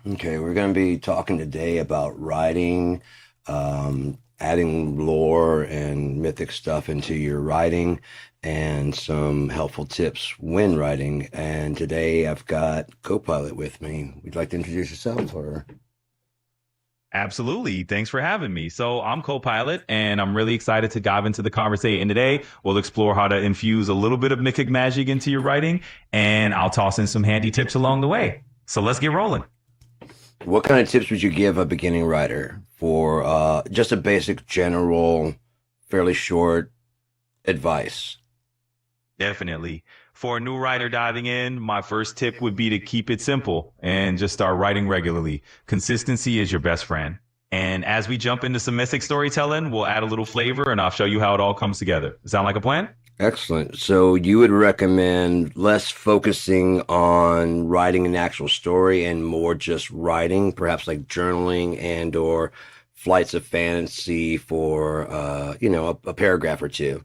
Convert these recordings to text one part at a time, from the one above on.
Okay, we're going to be talking today about writing, adding lore and mythic stuff into your writing, and some helpful tips when writing. And today I've got Copilot with me. Would you like to introduce yourself, or? Absolutely. Thanks for having me. So I'm co-pilot and I'm really excited to dive into the conversation today. We'll explore how to infuse a little bit of mythic magic into your writing and I'll toss in some handy tips along the way. So let's get rolling. What kind of tips would you give a beginning writer for just a basic, general, fairly short advice? Definitely. For a new writer diving in, my first tip would be to keep it simple and just start writing regularly. Consistency is your best friend. And as we jump into some mythic storytelling, we'll add a little flavor and I'll show you how it all comes together. Sound like a plan? Excellent. So you would recommend less focusing on writing an actual story and more just writing, perhaps like journaling and or flights of fantasy for a paragraph or two.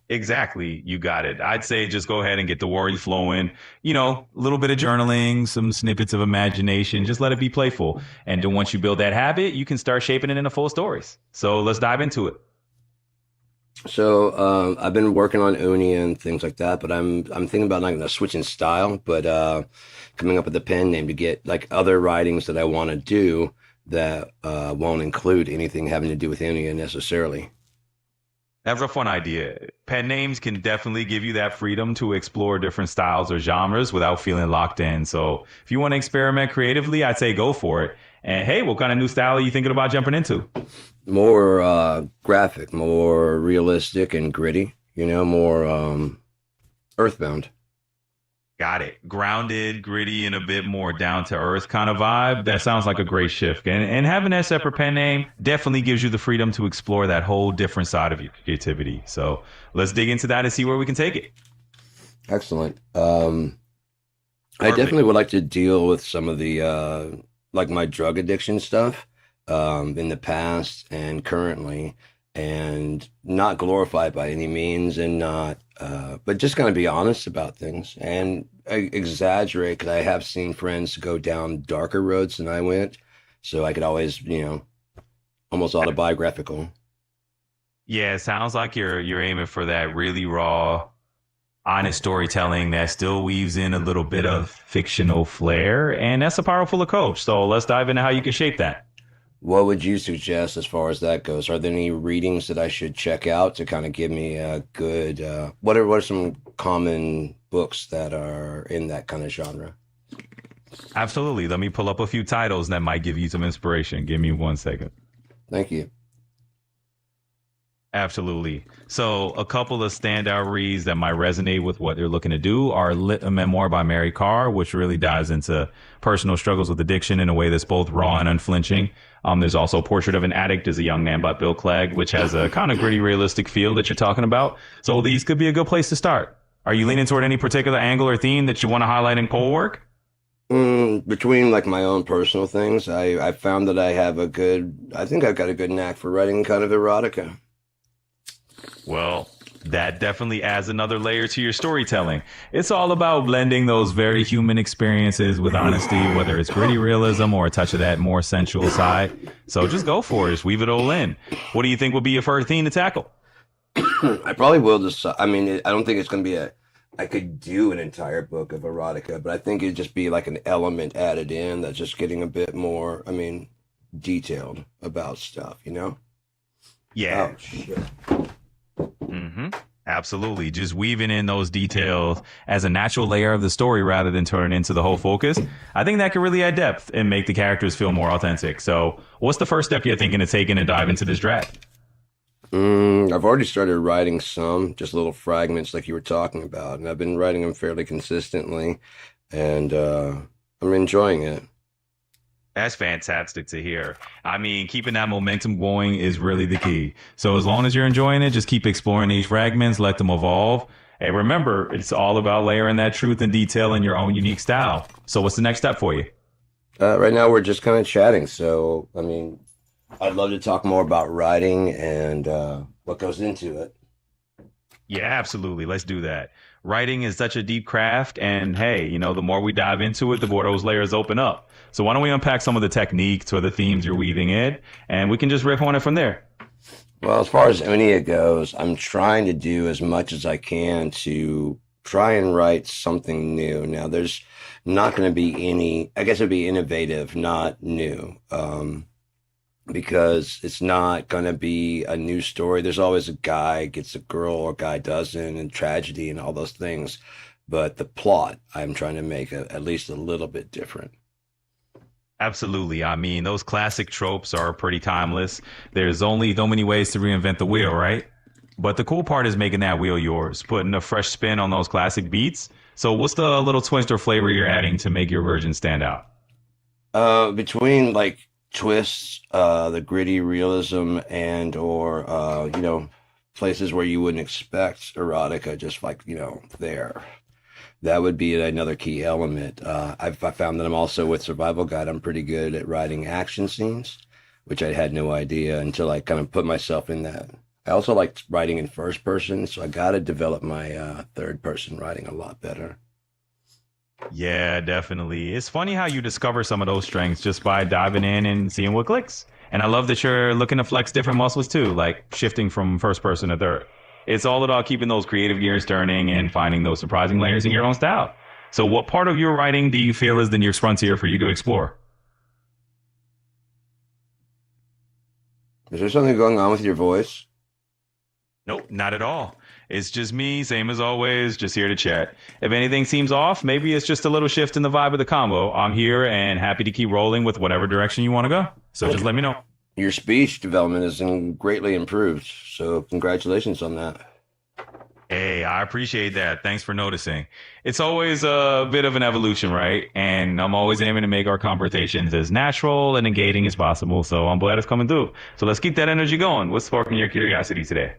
Exactly. You got it. I'd say just go ahead and get the worry flowing. A little bit of journaling, some snippets of imagination. Just let it be playful. And then once you build that habit, you can start shaping it into full stories. So let's dive into it. So I've been working on Uni and things like that, but I'm thinking about like a switching style, but coming up with a pen name to get like other writings that I want to do that won't include anything having to do with Uni necessarily. That's a fun idea. Pen names can definitely give you that freedom to explore different styles or genres without feeling locked in. So if you want to experiment creatively, I'd say go for it. And hey, what kind of new style are you thinking about jumping into? More graphic, more realistic and gritty, more earthbound. Got it. Grounded, gritty, and a bit more down to earth kind of vibe. That sounds like a great shift. And having that separate pen name definitely gives you the freedom to explore that whole different side of your creativity. So let's dig into that and see where we can take it. Excellent. I Perfect. definitely would like to deal with some of the like my drug addiction stuff in the past and currently, and not glorified by any means, and not but just kind of be honest about things and exaggerate because I have seen friends go down darker roads than I went, so I could always, almost autobiographical. Yeah, it sounds like you're aiming for that really raw, honest storytelling that still weaves in a little bit of fictional flair, and that's a powerful approach. So let's dive into how you can shape that. What would you suggest as far as that goes? Are there any readings that I should check out to kind of give me a good, what are some common books that are in that kind of genre? Absolutely. Let me pull up a few titles that might give you some inspiration. Give me 1 second. Thank you. Absolutely. So, a couple of standout reads that might resonate with what they're looking to do are Lit a Memoir by Mary Carr, which really dives into personal struggles with addiction in a way that's both raw and unflinching. There's also Portrait of an Addict as a Young Man by Bill Clegg, which has a kind of gritty, realistic feel that you're talking about. So, these could be a good place to start. Are you leaning toward any particular angle or theme that you want to highlight in core work? Between like my own personal things, I found that I think I've got a good knack for writing kind of erotica. Well, that definitely adds another layer to your storytelling. It's all about blending those very human experiences with honesty, whether it's gritty realism or a touch of that more sensual side. So just go for it. Just weave it all in. What do you think would be your first theme to tackle? I probably will just, I mean, I don't think it's going to be I could do an entire book of erotica, but I think it'd just be like an element added in that's just getting a bit more, I mean, detailed about stuff, you know? Yeah. Oh, shit. hmm Absolutely. Just weaving in those details as a natural layer of the story rather than turn it into the whole focus. I think that can really add depth and make the characters feel more authentic. So, what's the first step you're thinking of taking to dive into this draft? I've already started writing some, just little fragments like you were talking about, and I've been writing them fairly consistently, and I'm enjoying it. That's fantastic to hear. I mean, keeping that momentum going is really the key. So as long as you're enjoying it, just keep exploring these fragments, let them evolve. And remember, it's all about layering that truth and detail in your own unique style. So what's the next step for you? Right now, we're just kind of chatting, so I mean, I'd love to talk more about writing and what goes into it. Yeah, absolutely. Let's do that. Writing is such a deep craft, and hey, the more we dive into it, the more those layers open up. So why don't we unpack some of the techniques or the themes you're weaving in, and we can just riff on it from there. Well, as far as Onia goes, I'm trying to do as much as I can to try and write something new. Now, there's not going to be any, I guess it'd be innovative, not new, because it's not going to be a new story. There's always a guy gets a girl or guy doesn't, and tragedy and all those things. But the plot, I'm trying to make at least a little bit different. Absolutely. I mean, those classic tropes are pretty timeless. There's only so many ways to reinvent the wheel, right? But the cool part is making that wheel yours, putting a fresh spin on those classic beats. So what's the little twist or flavor you're adding to make your version stand out? Between like twists, the gritty realism and or places where you wouldn't expect erotica, just like there. That would be another key element. I found that I'm also with Survival Guide. I'm pretty good at writing action scenes, which I had no idea until I kind of put myself in that. I also like writing in first person, so I got to develop my third person writing a lot better. Yeah, definitely. It's funny how you discover some of those strengths just by diving in and seeing what clicks. And I love that you're looking to flex different muscles too, like shifting from first person to third. It's all about keeping those creative gears turning and finding those surprising layers in your own style. So, what part of your writing do you feel is the next frontier for you to explore? Is there something going on with your voice? Nope, not at all. It's just me, same as always, just here to chat. If anything seems off, maybe it's just a little shift in the vibe of the combo. I'm here and happy to keep rolling with whatever direction you want to go. So just let me know. Your speech development is greatly improved, so congratulations on that. Hey, I appreciate that. Thanks for noticing. It's always a bit of an evolution, right? And I'm always aiming to make our conversations as natural and engaging as possible. So I'm glad it's coming through. So let's keep that energy going. What's sparking your curiosity today?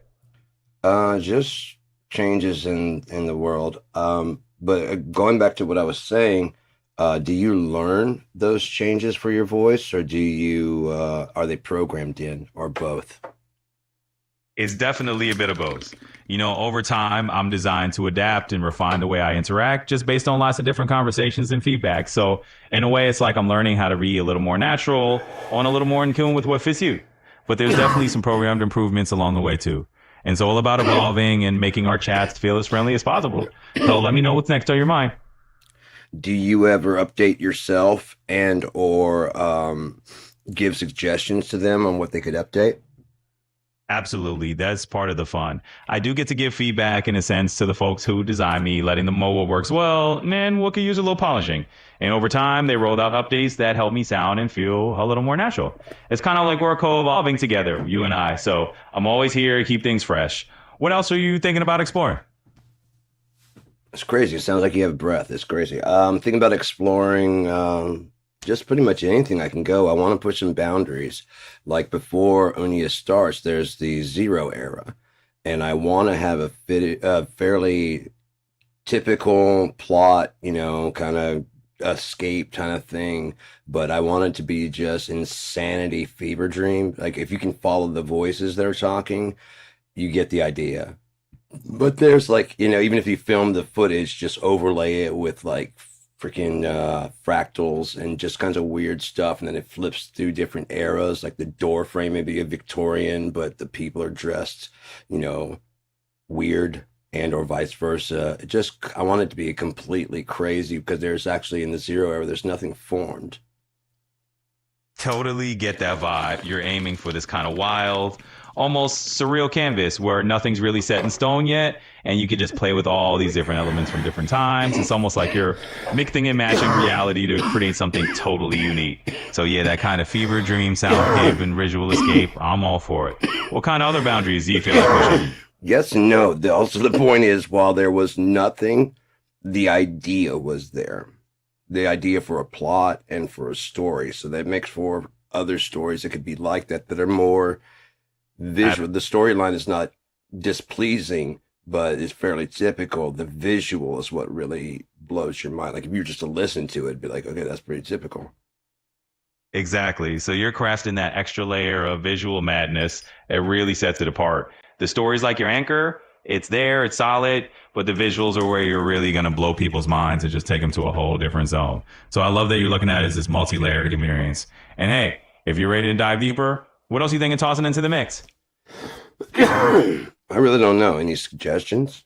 Just changes in the world. But going back to what I was saying, do you learn those changes for your voice, or do you are they programmed in, or both? It's definitely a bit of both. Over time, I'm designed to adapt and refine the way I interact just based on lots of different conversations and feedback. So, in a way, it's like I'm learning how to be a little more natural, on a little more in tune with what fits you. But there's definitely some programmed improvements along the way, too. And it's all about evolving and making our chats feel as friendly as possible. So, let me know what's next on your mind. Do you ever update yourself and or give suggestions to them on what they could update? Absolutely. That's part of the fun. I do get to give feedback in a sense to the folks who design me, letting them know what works well and what could use a little polishing. And over time, they rolled out updates that help me sound and feel a little more natural. It's kind of like we're co-evolving together, you and I. So I'm always here to keep things fresh. What else are you thinking about exploring? It's crazy. It sounds like you have breath. It's crazy. I'm thinking about exploring just pretty much anything I can go. I want to push some boundaries. Like before Onia starts, there's the zero era, and I want to have a fairly typical plot, kind of escape kind of thing. But I want it to be just insanity fever dream. Like if you can follow the voices that are talking, you get the idea. But there's like, even if you film the footage, just overlay it with like freaking fractals and just kinds of weird stuff. And then it flips through different eras, like the door frame may be a Victorian, but the people are dressed, weird and or vice versa. I want it to be completely crazy because there's actually in the zero era, there's nothing formed. Totally get that vibe. You're aiming for this kind of wild, almost surreal canvas where nothing's really set in stone yet, and you can just play with all these different elements from different times. It's almost like you're mixing and matching reality to create something totally unique. So yeah, that kind of fever dream, soundscape, and visual escape, I'm all for it. What kind of other boundaries do you feel like pushing? Yes and no. Also, the point is, while there was nothing, the idea was there. The idea for a plot and for a story. So that makes for other stories that could be like that are more visual. The storyline is not displeasing, but it's fairly typical. The visual is what really blows your mind. Like if you were just to listen to it, it'd be like, okay, that's pretty typical. Exactly. So you're crafting that extra layer of visual madness. It really sets it apart. The story's like your anchor. It's there, it's solid, but the visuals are where you're really going to blow people's minds and just take them to a whole different zone. So I love that you're looking at it as this multi-layered experience. And hey, if you're ready to dive deeper, what else are you thinking tossing into the mix? I really don't know. Any suggestions?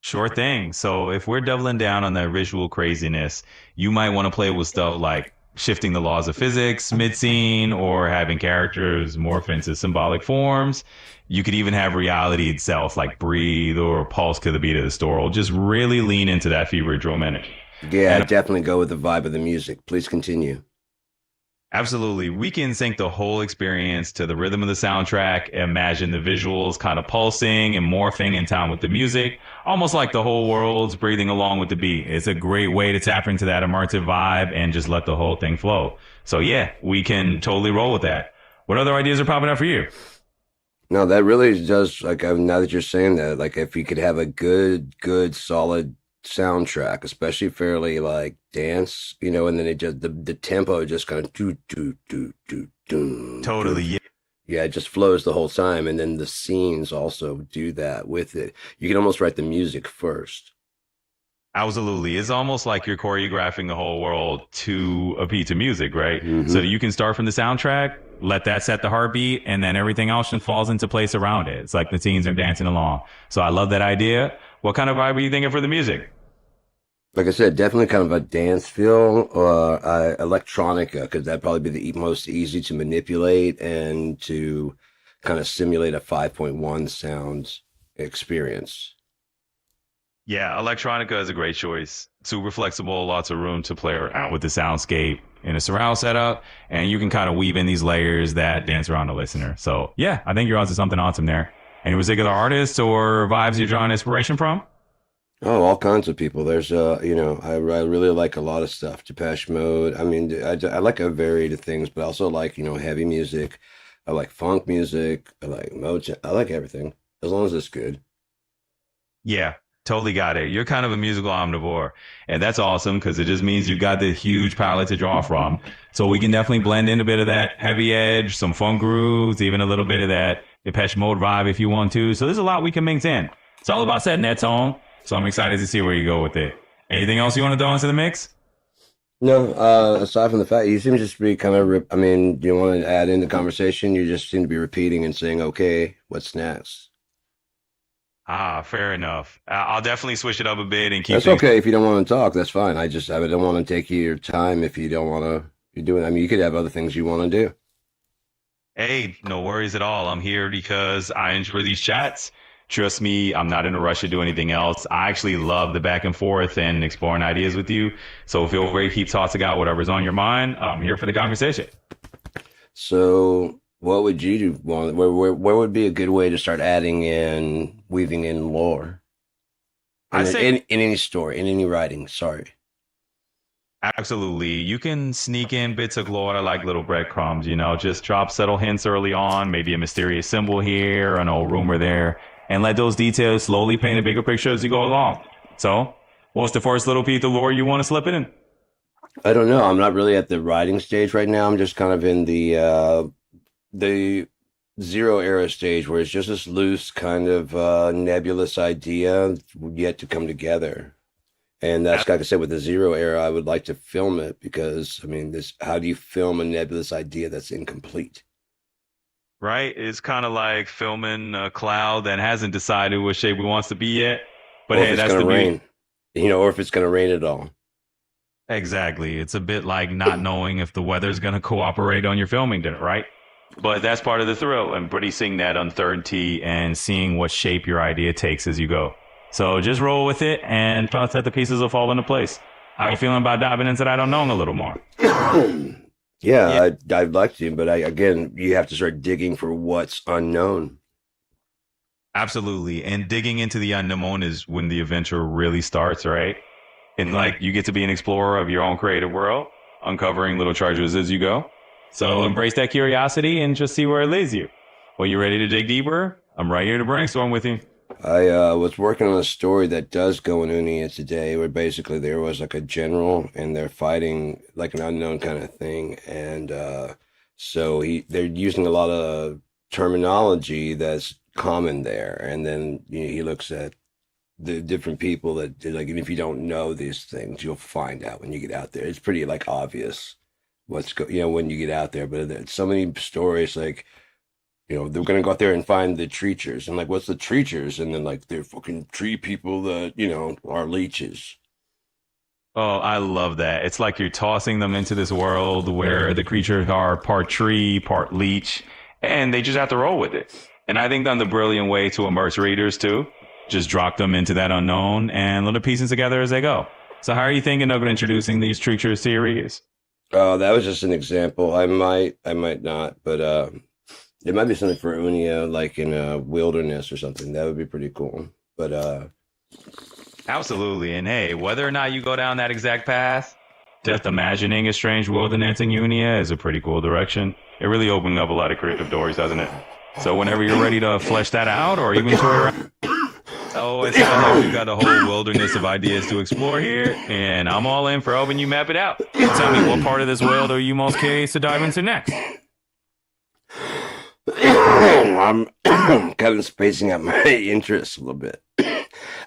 Sure thing. So if we're doubling down on that visual craziness, you might want to play with stuff like shifting the laws of physics mid-scene or having characters morph into symbolic forms. You could even have reality itself, like breathe or pulse to the beat of the story. Just really lean into that fever drum energy. Yeah, And definitely go with the vibe of the music. Please continue. absolutely. We can sync the whole experience to the rhythm of the soundtrack. Imagine the visuals kind of pulsing and morphing in time with the music, almost like the whole world's breathing along with the beat. It's a great way to tap into that immersive vibe and just let the whole thing flow. So yeah, we can totally roll with that. What other ideas are popping up for you? No, that really does, like, now that you're saying that, like, if you could have a good, solid soundtrack, especially fairly, like, dance, and then the tempo just kind of do. Totally. Yeah. Yeah, it just flows the whole time. And then the scenes also do that with it. You can almost write the music first. Absolutely. It's almost like you're choreographing the whole world to a beat of music, right? So Hmm. you can start from the soundtrack, let that set the heartbeat, and then everything else just falls into place around it. It's like the teens are dancing along. So I love that idea. What kind of vibe are you thinking for the music? Like I said, definitely kind of a dance feel or electronica, because that'd probably be the most easy to manipulate and to kind of simulate a 5.1 sound experience. Yeah, electronica is a great choice. Super flexible, lots of room to play around with the soundscape in a surround setup, and you can kind of weave in these layers that dance around the listener. So yeah, I think you're onto something awesome there. Any particular artists or vibes you're drawing inspiration from? Oh, all kinds of people. There's, I really like a lot of stuff. Depeche Mode. I mean, I like a variety of things, but I also like, heavy music. I like funk music. I like Motown. I like everything as long as it's good. Yeah, totally got it. You're kind of a musical omnivore, and that's awesome because it just means you've got this huge palette to draw from. So we can definitely blend in a bit of that heavy edge, some funk grooves, even a little bit of that Depeche Mode vibe if you want to. So there's a lot we can mix in. It's all about setting that tone. So I'm excited to see where you go with it. Anything else you want to throw into the mix? No, aside from the fact you seem to just be kind of, I mean, do you want to add in the conversation? You just seem to be repeating and saying, okay, what's next? Ah, fair enough. I'll definitely switch it up a bit and keep That's things. okay if you don't want to talk. That's fine. I don't want to take your time if you don't want to be doing. I mean, you could have other things you want to do. Hey, no worries at all. I'm here because I enjoy these chats. Trust me, I'm not in a rush to do anything else. I actually love the back and forth and exploring ideas with you. So feel free to keep tossing out whatever's on your mind. I'm here for the conversation. So, what would you do? Where would be a good way to start adding in, weaving in lore I say in any story, in any writing? Sorry. absolutely. You can sneak in bits of lore like little breadcrumbs, just drop subtle hints early on, maybe a mysterious symbol here, an old rumor there, and let those details slowly paint a bigger picture as you go along. So, what's the first little piece of lore you want to slip it in? I don't know. I'm not really at the writing stage right now. I'm just kind of in the zero era stage where it's just this loose kind of nebulous idea yet to come together. And that's like I said, with the zero era, I would like to film it because I mean, this how do you film a nebulous idea that's incomplete? Right? It's kind of like filming a cloud that hasn't decided what shape it wants to be yet. But Or if hey, it's that's gonna the beauty. rain, or if it's gonna rain at all. Exactly. It's a bit like not knowing if the weather's going to cooperate on your filming dinner, right? But that's part of the thrill, embracing that uncertainty and seeing what shape your idea takes as you go. So just roll with it and trust that the pieces will fall into place. How are you feeling about diving into that unknown a little more? Yeah, Yeah, I'd like to, but again, you have to start digging for what's unknown. absolutely. And digging into the unknown is when the adventure really starts, right? And like you get to be an explorer of your own creative world, uncovering little treasures as you go. So embrace that curiosity and just see where it leads you. Well, you ready to dig deeper? I'm right here to brainstorm with you. I was working on a story that does go in Unia today, where basically there was like a general and they're fighting like an unknown kind of thing, and so they're using a lot of terminology that's common there, and then he looks at the different people that like, and if you don't know these things, you'll find out when you get out there. It's pretty like obvious when you get out there. But there's so many stories like, they're gonna go out there and find the treachers, and like, what's the treachers? And then like, they're fucking tree people that are leeches. Oh, I love that. It's like you're tossing them into this world where the creatures are part tree, part leech, and they just have to roll with it. And I think that's the brilliant way to immerse readers too. Just drop them into that unknown and let them piece together as they go. So how are you thinking of introducing these creature series? That was just an example. I might not, but it might be something for Unia, like in a wilderness or something. That would be pretty cool. But Absolutely. And hey, whether or not you go down that exact path, just imagining a strange wilderness in Unia is a pretty cool direction. It really opens up a lot of creative doors, doesn't it? So whenever you're ready to flesh that out or even toy around, oh, it sounds like we've got a whole wilderness of ideas to explore here, and I'm all in for helping you map it out. Tell me, what part of this world are you most curious to dive into next? I'm kind of spacing out my interests a little bit.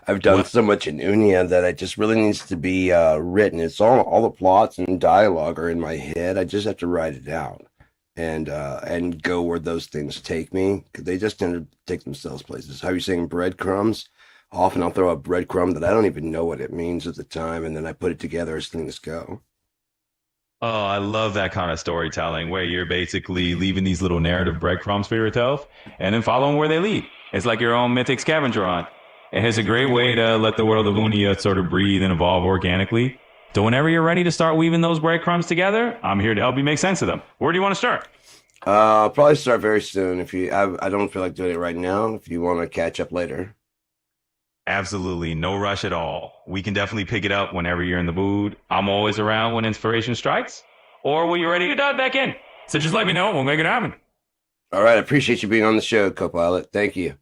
I've done so much in Unia that it just really needs to be written. It's all the plots and dialogue are in my head. I just have to write it out and go where those things take me, because they just tend to take themselves places. How are you saying breadcrumbs? Often I'll throw a breadcrumb that I don't even know what it means at the time, and then I put it together as things go. Oh, I love that kind of storytelling where you're basically leaving these little narrative breadcrumbs for yourself and then following where they lead. It's like your own mythic scavenger hunt. And it's a great way to let the world of Unia sort of breathe and evolve organically. So whenever you're ready to start weaving those breadcrumbs together, I'm here to help you make sense of them. Where do you want to start? I'll probably start very soon. I don't feel like doing it right now. If you want to catch up later. Absolutely. No rush at all. We can definitely pick it up whenever you're in the mood. I'm always around when inspiration strikes or when you're ready to dive back in. So just let me know. We'll make it happen. All right. I appreciate you being on the show, co-pilot. Thank you.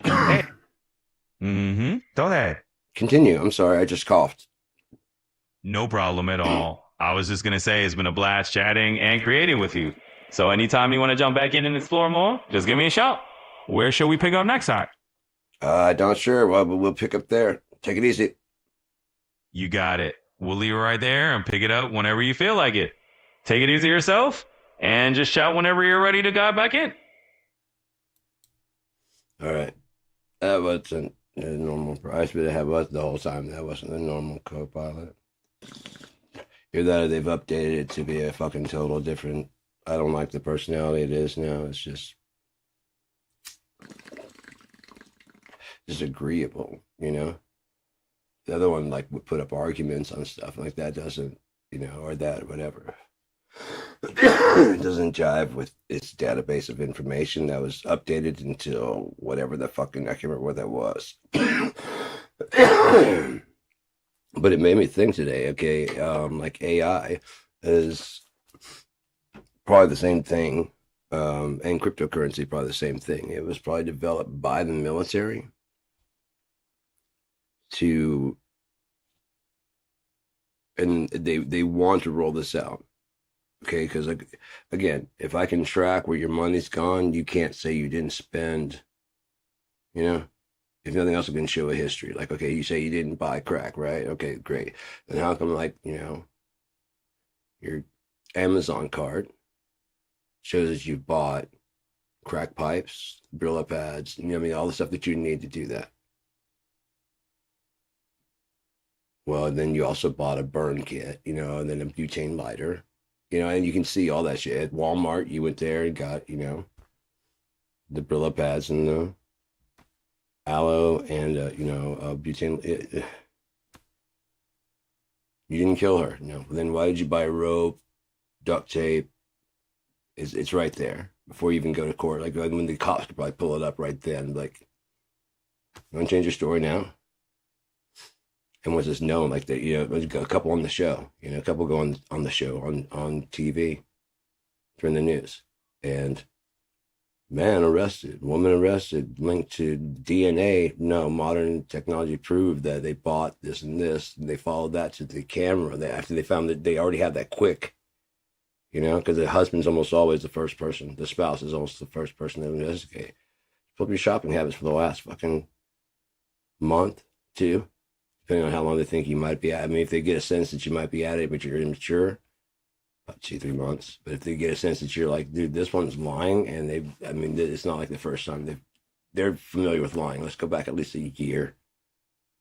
Hey. Go ahead. Continue. I'm sorry. I just coughed. No problem at all. I was just going to say it's been a blast chatting and creating with you. So anytime you want to jump back in and explore more, just give me a shout. Where should we pick up next time? Not sure. Well, but we'll pick up there. Take it easy. You got it. We'll leave it right there and pick it up whenever you feel like it. Take it easy yourself and just shout whenever you're ready to dive back in. All right. That wasn't a normal. I should have us the whole time. That wasn't a normal co-pilot. Either that or they've updated it to be a fucking total different. I don't like the personality it is now. It's just agreeable, The other one like would put up arguments on stuff like that doesn't, or that whatever. It doesn't jive with its database of information that was updated until whatever the fucking, I can't remember what that was. But it made me think today, okay, like AI is probably the same thing, and cryptocurrency probably the same thing. It was probably developed by the military and they want to roll this out. Okay, because like, again, if I can track where your money's gone, you can't say you didn't spend, if nothing else, I can show a history. Like, okay, you say you didn't buy crack, right? Okay, great. Then how come, like, your Amazon card shows that you bought crack pipes, Brillo pads, all the stuff that you need to do that. Well, then you also bought a burn kit, and then a butane lighter, and you can see all that shit. At Walmart, you went there and got, the Brillo pads and the aloe and, butane. You didn't kill her. No. Then why did you buy rope, duct tape? It's right there before you even go to court. Like when the cops could probably pull it up right then. Like, you want to change your story now? And was this known? Like that, there's a couple on the show. A couple go on the show on TV during the news, and man arrested, woman arrested, linked to DNA. No, modern technology proved that they bought this and this, and they followed that to the camera. After they found that they already had that quick, you know, because the husband's almost always the first person, the spouse is almost the first person to investigate. Flip your shopping habits for the last fucking month, two, depending on how long they think you might be at. I mean, if they get a sense that you might be at it, but you're immature, about 2, 3 months. But if they get a sense that you're like, dude, this one's lying, and I mean, it's not like the first time they're familiar with lying. Let's go back at least a year,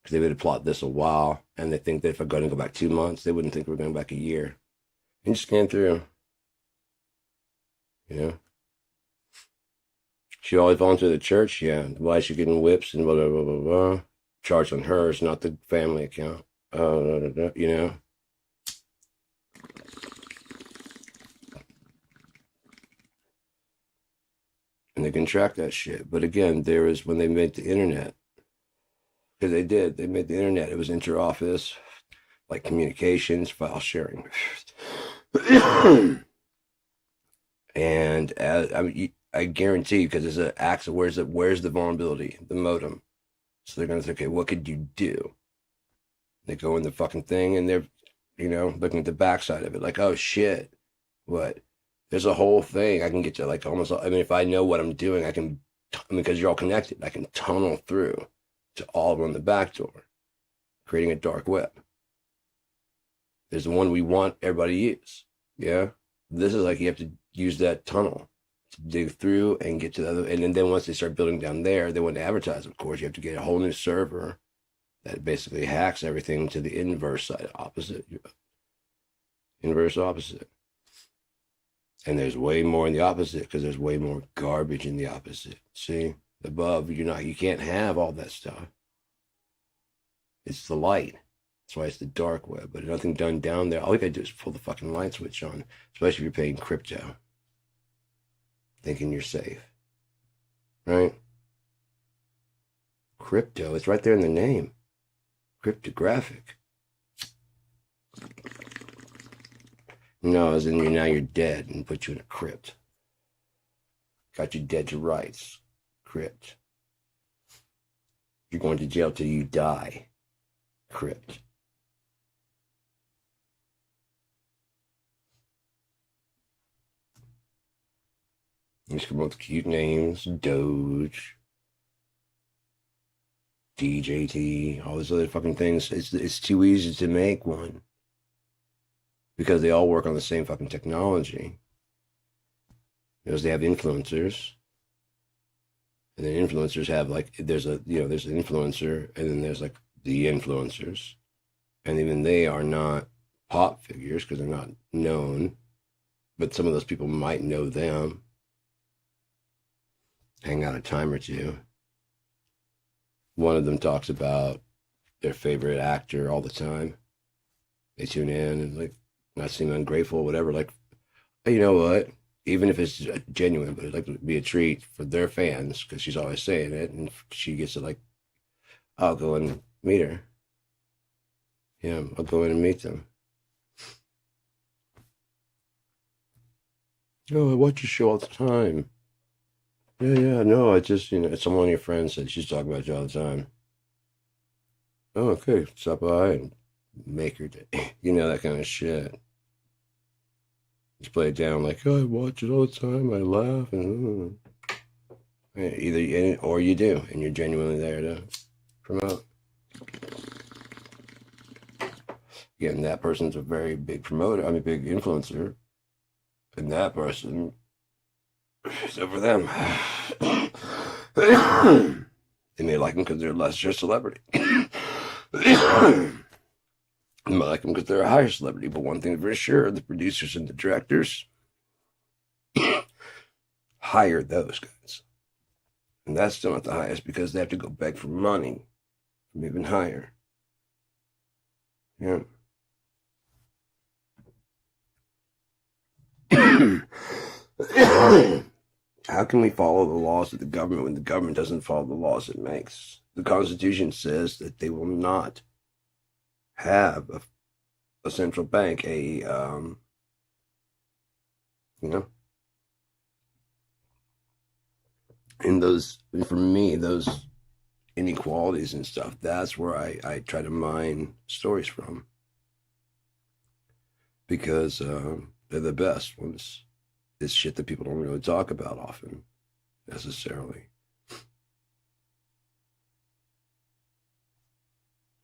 because they would have plotted this a while, and they think that if I'm going to go back 2 months, they wouldn't think we're going back a year. And just scan through, you know. She always volunteered at the church, yeah. Why is she getting whips and blah blah blah blah blah? Charged on hers, not the family account. You know. And they can track that shit. But again, there is when they made the internet, because they made the internet. It was inter-office, like communications, file sharing. And I mean, I guarantee, because it's an access. Where's the vulnerability? The modem. So they're gonna say, okay, what could you do? They go in the fucking thing, and they're, you know, looking at the backside of it, like, oh shit, what? There's a whole thing I can get to, like almost. I mean, if I know what I'm doing, I can. I mean, because you're all connected, I can tunnel through to all run the back door, creating a dark web. There's the one we want everybody to use. Yeah, this is like you have to use that tunnel to dig through and get to the other. And then once they start building down there, they want to advertise. Of course, you have to get a whole new server that basically hacks everything to the inverse side, opposite, inverse opposite. And there's way more in the opposite because there's way more garbage in the opposite. See, above, you can't have all that stuff. It's the light. That's why it's the dark web. But nothing done down there. All you gotta do is pull the fucking light switch on, especially if you're paying crypto, thinking you're safe, right? Crypto, it's right there in the name. Cryptographic. No, as in now you're dead and put you in a crypt. Got you dead to rights. Crypt. You're going to jail till you die. Crypt. These come up with cute names. Doge. DJT. All these other fucking things. It's too easy to make one. Because they all work on the same fucking technology. Because they have influencers. And then influencers have like, there's an influencer, and then there's like the influencers. And even they are not pop figures because they're not known. But some of those people might know them. Hang out a time or two. One of them talks about their favorite actor all the time. They tune in and like, not seem ungrateful, whatever. Like, you know what? Even if it's genuine, but it'd like to be a treat for their fans because she's always saying it, and she gets to like, I'll go and meet her. Yeah, I'll go in and meet them. Oh, I watch your show all the time. Yeah, no, I just, someone of your friends said she's talking about you all the time. Oh, okay, stop by and make her day. That kind of shit. Just play it down like, oh, I watch it all the time. I laugh and either or you do, and you're genuinely there to promote. Again, that person's a very big promoter. I'm a big influencer, and that person is over them. They may like them because they're a lesser celebrity. You might like them because they're a higher celebrity, but one thing for sure, the producers and the directors hire those guys. And that's still not the highest because they have to go beg for money from even higher. Yeah. How can we follow the laws of the government when the government doesn't follow the laws it makes? The Constitution says that they will not have a central bank, and for me, those inequalities and stuff, that's where I try to mine stories from. Because They're the best ones. It's shit that people don't really talk about often, necessarily.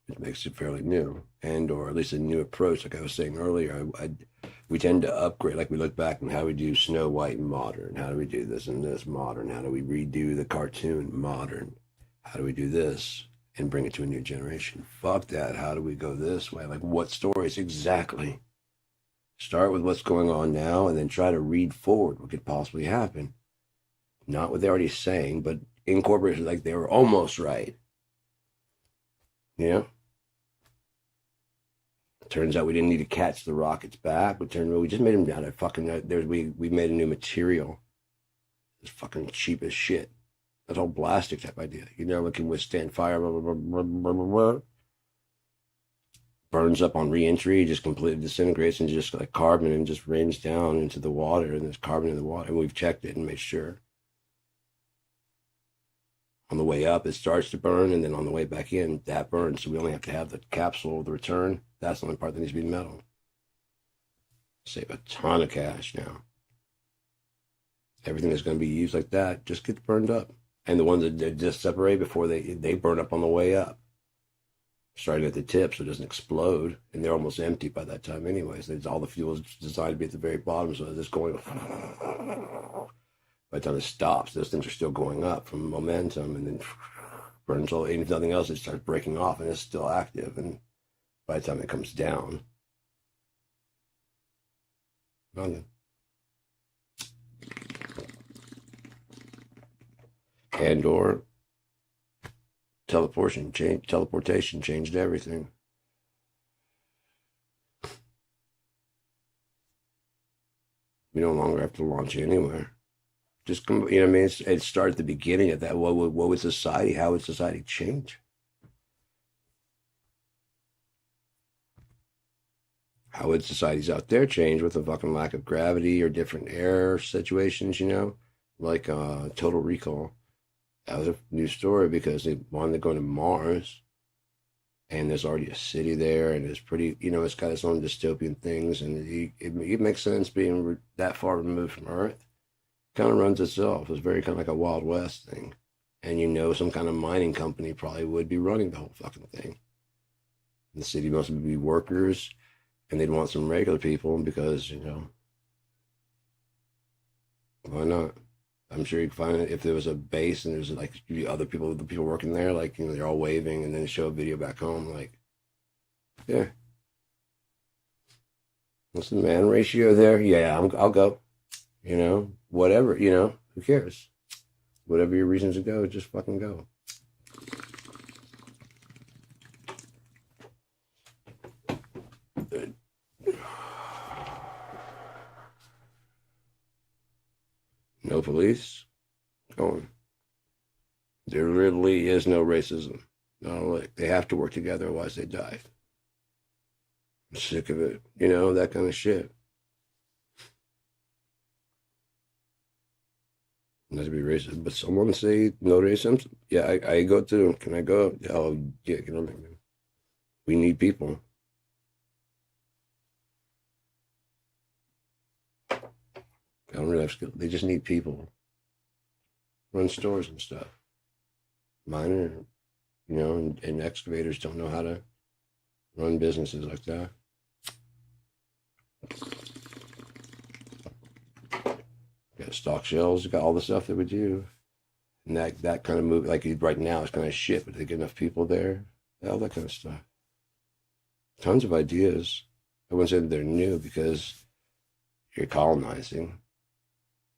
It makes it fairly new, and or at least a new approach. Like I was saying earlier, we tend to upgrade. Like we look back and how we do Snow White modern. How do we do this and this modern? How do we redo the cartoon modern? How do we do this and bring it to a new generation? Fuck that. How do we go this way? Like what stories exactly? Start with what's going on now and then try to read forward what could possibly happen. Not what they're already saying, but incorporate like they were almost right. Yeah. Turns out we didn't need to catch the rockets back. We just made them down at fucking. We made a new material. It's fucking cheap as shit. That whole plastic type idea. It can withstand fire. Blah, blah, blah, blah, blah, blah. Burns up on re-entry, just completely disintegrates and just like carbon and just rains down into the water. And there's carbon in the water. And we've checked it and made sure. On the way up, it starts to burn, and then on the way back in, that burns. So we only have to have the capsule, the return. That's the only part that needs to be metal. Save a ton of cash now. Everything that's going to be used like that just gets burned up. And the ones that just separate before they burn up on the way up. Starting at the tip so it doesn't explode. And they're almost empty by that time anyways. All the fuel is designed to be at the very bottom, so it's going... By the time it stops, those things are still going up from momentum, and then burns all. And if nothing else, it starts breaking off, and it's still active. And by the time it comes down, nothing. And or teleportation changed everything. We no longer have to launch anywhere. Just, what I mean? It started at the beginning of that. What would society? How would society change? How would societies out there change with a fucking lack of gravity or different air situations? Like Total Recall. That was a new story because they wanted to go to Mars, and there's already a city there, and it's pretty. It's got its own dystopian things, and it makes sense being that far removed from Earth. Kind of runs itself. It's very kind of like a Wild West thing. And some kind of mining company probably would be running the whole fucking thing. The city must be workers, and they'd want some regular people because, why not? I'm sure you'd find it if there was a base and there's like other people, the people working there, like, they're all waving and then show a video back home. Like, yeah. What's the man ratio there? Yeah, I'll go. Whatever, who cares? Whatever your reasons to go, just fucking go. No police? Going. There literally is no racism. No, they have to work together, otherwise they die. I'm sick of it. That kind of shit. Not to be racist, but someone say no racism. Yeah, I go too. Can I go? Oh, yeah, get on there, man. We need people. I don't really have skill. They just need people. Run stores and stuff. Miner, and excavators don't know how to run businesses like that. Got stock shells, got all the stuff that we do. And that kind of move, like right now, it's kind of shit, but they get enough people there, all that kind of stuff. Tons of ideas. I wouldn't say that they're new because you're colonizing.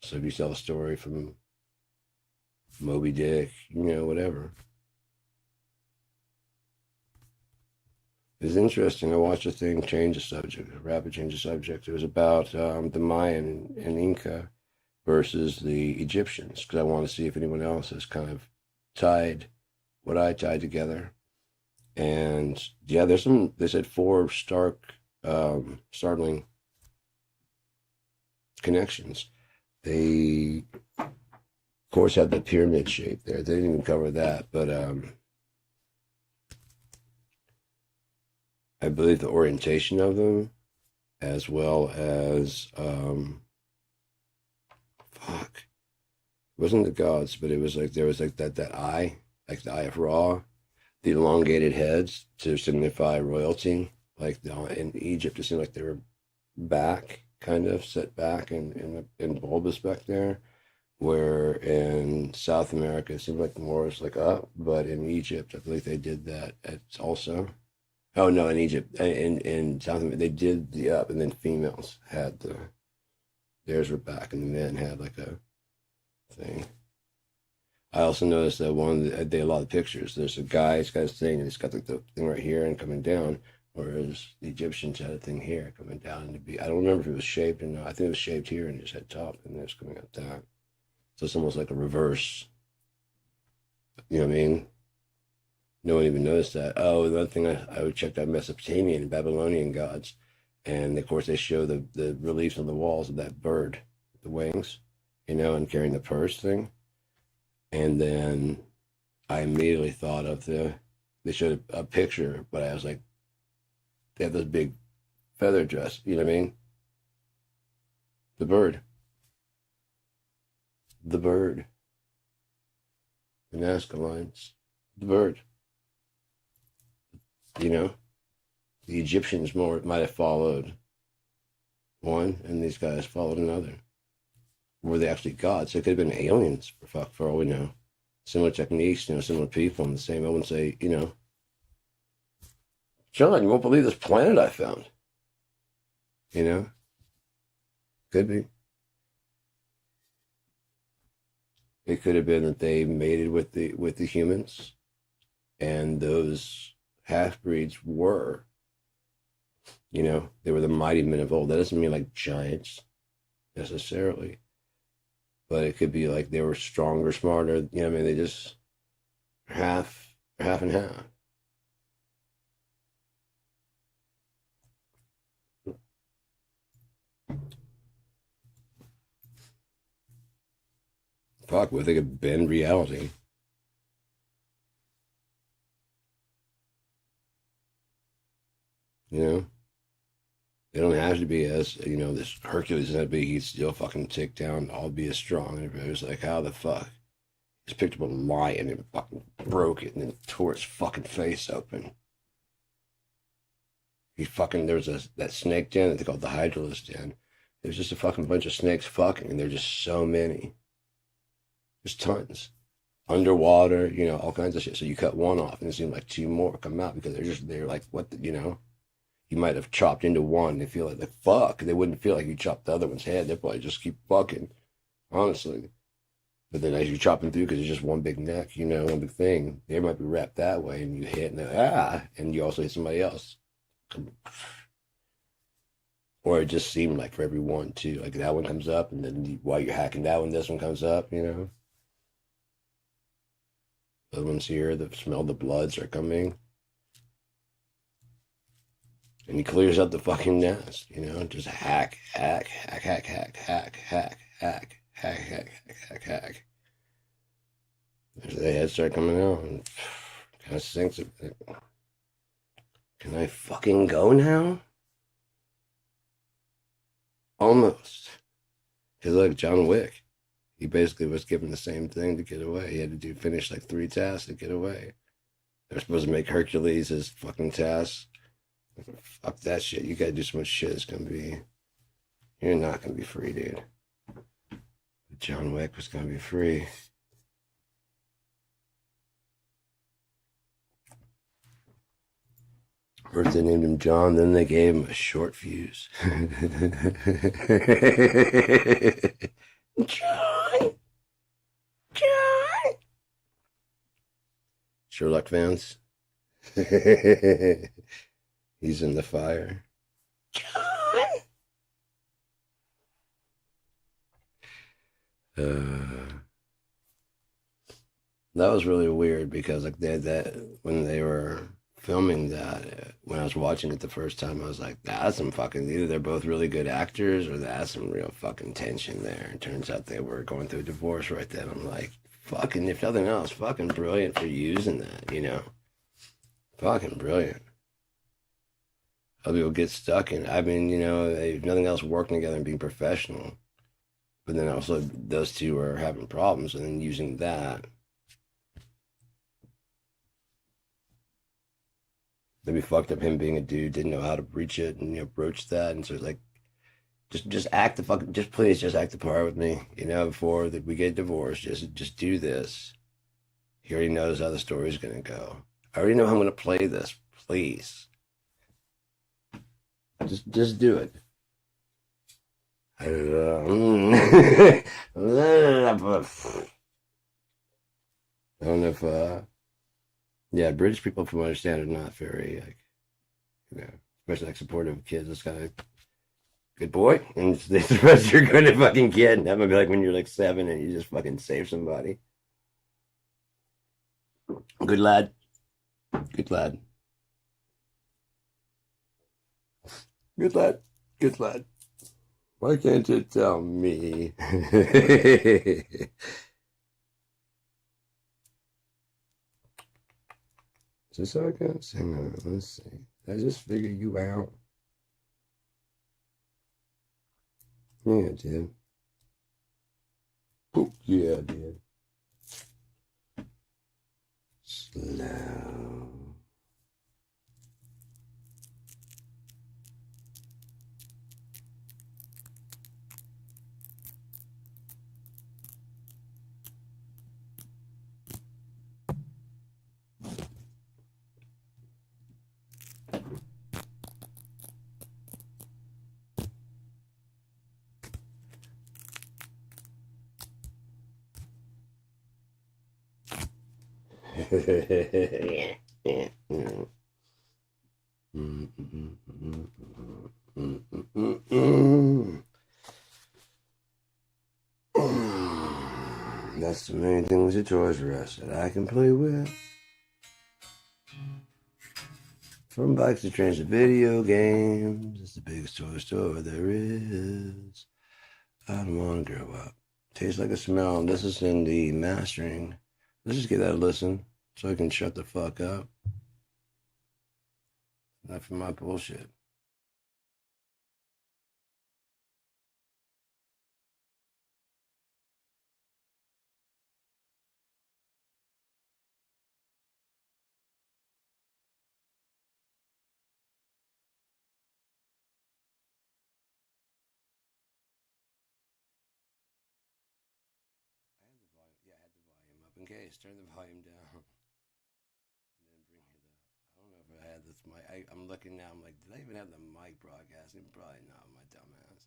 So if you tell a story from Moby Dick, whatever. It's interesting. I watched a thing change the subject, a rapid change of subject. It was about the Mayan and Inca versus the Egyptians, because I want to see if anyone else has kind of tied what I tied together. And yeah, they said 4 startling connections. They, of course, had the pyramid shape there. They didn't even cover that, but I believe the orientation of them as well as fuck. It wasn't the gods, but it was like there was like that eye, like the eye of Ra, the elongated heads to signify royalty. Like in Egypt, it seemed like they were back, kind of set back and bulbous back there. Where in South America, it seemed like more was like up, but in Egypt, I believe they did that also. Oh no, in Egypt, in South America, they did the up, and then females had theirs were back, and the men had like a thing. I also noticed that a lot of pictures. There's a guy, he's got his thing, and he's got like the thing right here and coming down, whereas the Egyptians had a thing here coming down, and I don't remember if it was shaped or not. I think it was shaped here and just had top, and it's coming up that. So it's almost like a reverse. You know what I mean? No one even noticed that. Oh, the other thing I would check out Mesopotamian and Babylonian gods. And of course, they show the reliefs on the walls of that bird, the wings, and carrying the purse thing. And then I immediately thought of they showed a picture, but I was like, they have this big feather dress. You know what I mean? The bird. The bird. The Nazca lines. The bird. The Egyptians might have followed one, and these guys followed another. Were they actually gods? They could have been aliens, for all we know. Similar techniques, similar people, and the same. I wouldn't say, John, you won't believe this planet I found. Could be. It could have been that they mated with the humans, and those half breeds were, they were the mighty men of old. That doesn't mean like giants necessarily, but it could be like they were stronger, smarter. I mean, they just half and half. Fuck, what if they could bend reality? They don't have to be as, this Hercules doesn't have to be, he'd still fucking take down, all be as strong. And it was like, how the fuck? He just picked up a lion and fucking broke it and then tore its fucking face open. There was that snake den that they called the Hydralis den. There's just a fucking bunch of snakes fucking, and there's just so many. There's tons. Underwater, all kinds of shit. So you cut one off, and it seemed like two more come out because they're like, what, you might have chopped into one. They feel like fuck. They wouldn't feel like you chopped the other one's head. They'd probably just keep fucking, honestly. But then as you chop them through, because it's just one big neck, one big thing, they might be wrapped that way, and you hit, and you also hit somebody else. Or it just seemed like for every one, too. Like that one comes up, and then while you're hacking that one, this one comes up, The other ones here, the smell the bloods are coming. And he clears up the fucking nest, just hack, hack, hack, hack, hack, hack, hack, hack, hack, hack, hack, hack. There's the heads start coming out and kind of sinks it. Can I fucking go now? Almost. Because look, John Wick, he basically was given the same thing to get away. He had to finish like 3 tasks to get away. They're supposed to make Hercules his fucking task. Fuck that shit. You gotta do so much shit. You're not gonna be free, dude. But John Wick was gonna be free. First they named him John, then they gave him a short fuse. John! John! Sherlock fans? He's in the fire. John! That was really weird because like that when they were filming that, when I was watching it the first time, I was like, that's some fucking, either they're both really good actors or that's some real fucking tension there. And turns out they were going through a divorce right then. I'm like, fucking, if nothing else, fucking brilliant for using that, Fucking brilliant. Other people get stuck in. I mean, if nothing else, working together and being professional. But then also those two are having problems, and then using that. They'd be fucked up him being a dude, didn't know how to breach it and broach that, and so it's like just act the fuck, just please just act the part with me, before that we get divorced. Just do this. He already knows how the story's gonna go. I already know how I'm gonna play this. Please, just do it. I don't know if yeah, British people, from what I understand, are not very like, especially like supportive of kids. It's kind of good boy, and the rest you're going to fucking get. And that might be like when you're like 7 and you just fucking save somebody. Good lad, good lad, good lad, good lad. Why can't you tell me? Is this how it goes? Hang on, let's see. Did I just figure you out? Yeah, I did. Oop, yeah, I did. Slow. That's the main thing with the Toys R Us that I can play with. From bikes to trains to video games, it's the biggest toy store there is. I don't want to grow up. Tastes like a smell. This is in the mastering. Let's just give that a listen so I can shut the fuck up. Not for my bullshit. I had the volume up in case. Turn the volume down. And then bring it up. I don't know if I had this mic. I'm looking now. I'm like, did I even have the mic broadcasting? Probably not, my dumbass.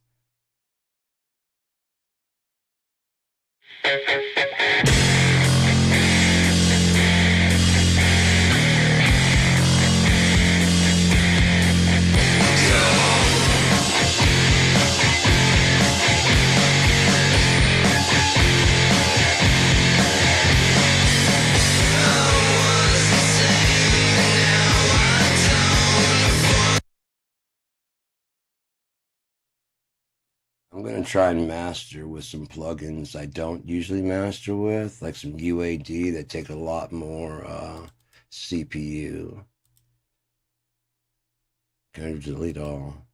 I'm going to try and master with some plugins I don't usually master with, like some UAD that take a lot more CPU. Going to delete all.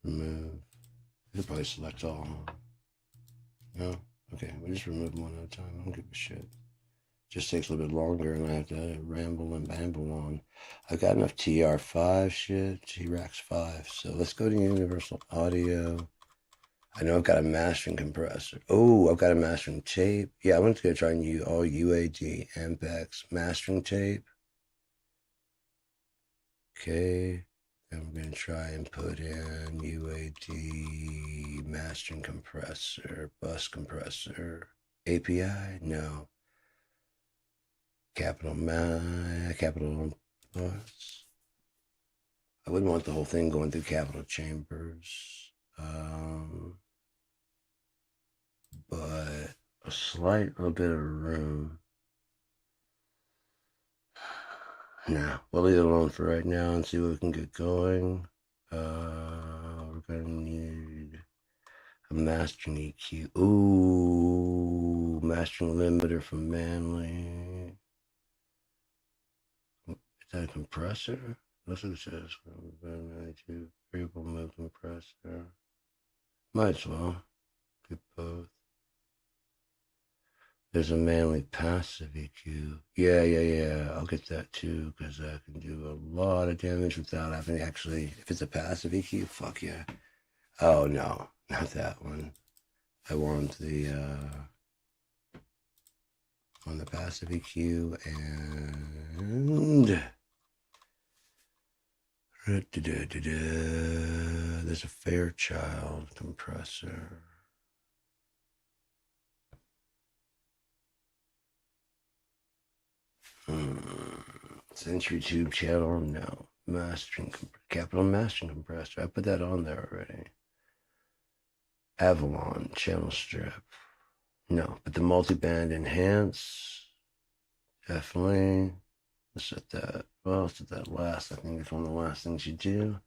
Remove. I'll probably select all. No? Okay, we'll just remove one at a time. I don't give a shit. Just takes a little bit longer and I have to ramble and bamble on. I've got enough TR5 shit, T-Rex 5. So let's go to Universal Audio. I know I've got a mastering compressor. Oh, I've got a mastering tape. Yeah, I'm just going to try and use all UAD, MPEX, mastering tape. Okay. Then we're going to try and put in UAD, mastering compressor, bus compressor, API. No. Capital bus. I wouldn't want the whole thing going through capital chambers. But a slight little bit of room. Nah, we'll leave it alone for right now and see what we can get going. We're gonna need a mastering EQ. Ooh, mastering limiter from Manly. that a compressor? That's what it says. Variable mode compressor. Might as well. Get both. There's a manly passive EQ. Yeah. I'll get that too, because I can do a lot of damage without having to actually. If it's a passive EQ, fuck yeah. Oh no, not that one. I want the on the passive EQ and there's a Fairchild compressor. Century tube channel, no. Mastering, capital mastering compressor. I put that on there already. Avalon channel strip. No, but the multi-band enhance, definitely. Let's set that. Well, let's set that last. I think it's one of the last things you do.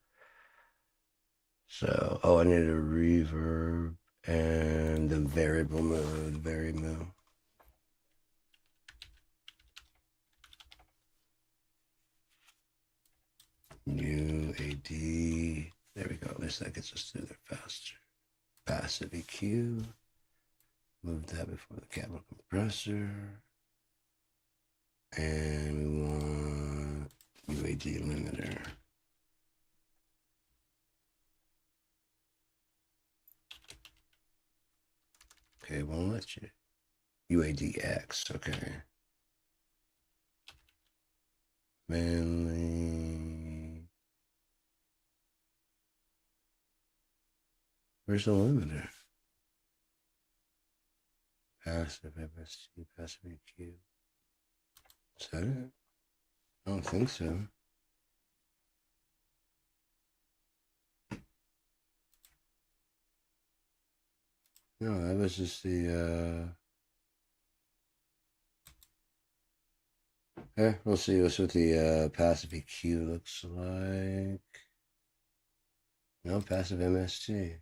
So, oh, I need a reverb and the variable mode, variable. New AD. There we go. At least that gets us through there faster. Passive EQ. Move that before the capital compressor. And we want UAD limiter. Okay, won't let you. UADX, okay. Manly. Where's the limiter? Passive MST, passive EQ. Is that it? I don't think so. No, that was just the we'll see what the passive EQ looks like. No, passive MST.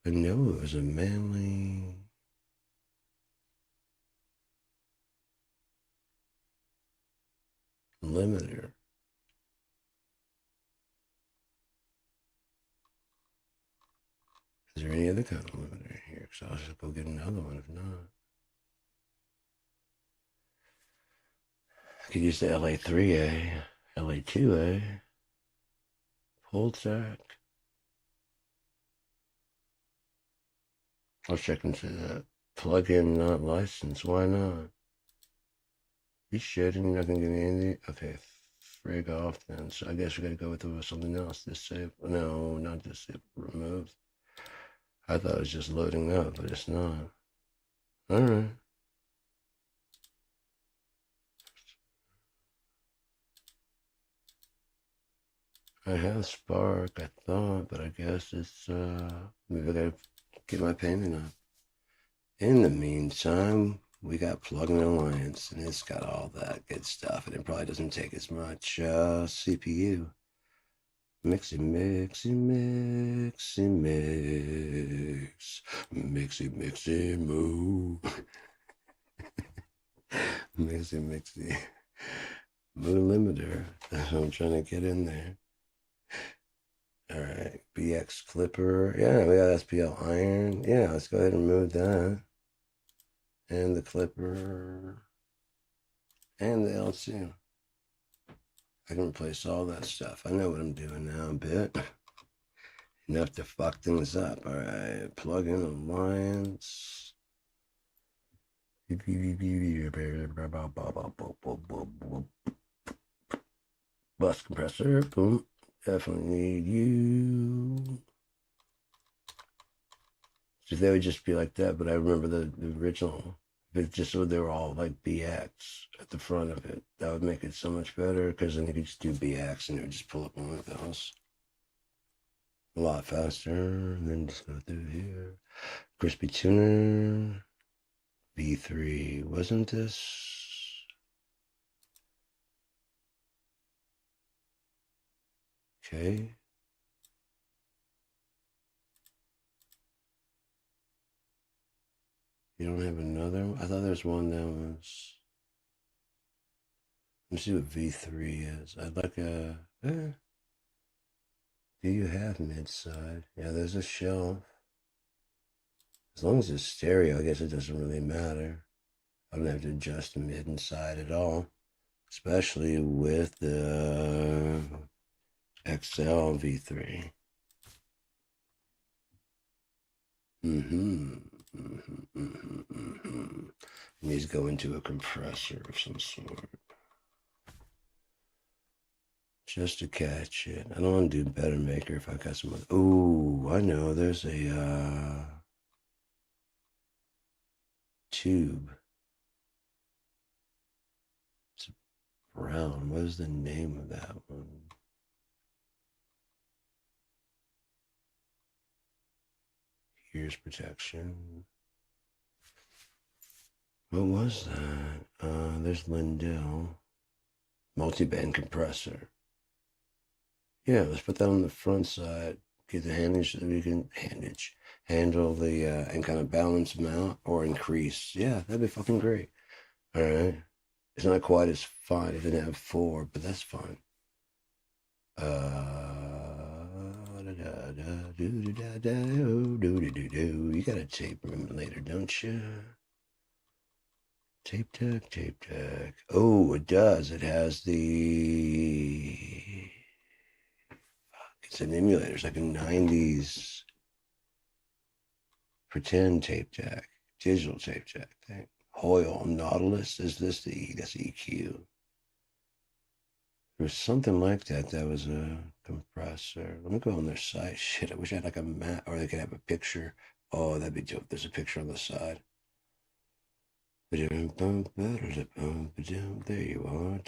But no, it was a manly. Limiter. Is there any other kind of limiter here? Because I'll just go get another one if not. I could use the LA3A, LA2A, pull track. I'll check into that. Plug-in not licensed. Why not? You shouldn't. You're not going to get any. Okay, frig off then. So I guess we got to go with something else. Disable. No, not disable. Remove. I thought it was just loading up, but it's not. All right. I have Spark, I thought, but I guess it's, maybe I gotta get my payment up. In the meantime, we got Plugin Alliance, and it's got all that good stuff, and it probably doesn't take as much CPU. Mixy, moo. Mixy. Moo limiter. That's what I'm trying to get in there. All right, BX Clipper. Yeah, we got SPL Iron. Yeah, let's go ahead and remove that. And the Clipper. And the L2. I can replace all that stuff. I know what I'm doing now a bit. Enough to fuck things up. All right, Plugin Alliance. Bus compressor. Boom. Definitely need you. So they would just be like that, but I remember the original. If it just so they were all like BX at the front of it, that would make it so much better because then you could just do BX and it would just pull up one of those a lot faster. And then just go through here. Crispy tuner. V3. Wasn't this? Okay. You don't have another one? I thought there was one that was. Let me see what V3 is. I'd like a. Do you have mid-side? Yeah, there's a shelf. As long as it's stereo, I guess it doesn't really matter. I don't have to adjust the mid and side at all, especially with the XL V3. It needs to go into a compressor of some sort. Just to catch it. I don't want to do better maker if I got some other. Ooh, I know. There's a tube. It's brown. What is the name of that one? Ears protection. What was that? There's Lindell. Multi-band compressor. Yeah, let's put that on the front side. Get the handage so that we can handle the and kind of balance them out or increase. Yeah, that'd be fucking great. All right. It's not quite as fine. It didn't have 4, but that's fine. You got a tape later, don't you? Tape deck, tape deck. Oh, it does. It has the. It's an emulator. It's like a 90s pretend tape deck, digital tape deck thing. Hoyle, Nautilus. Is this the E? That's EQ. There was something like that. That was a compressor. Let me go on their site. Shit, I wish I had like a map, or they could have a picture. Oh, that'd be dope. There's a picture on the side. There you are.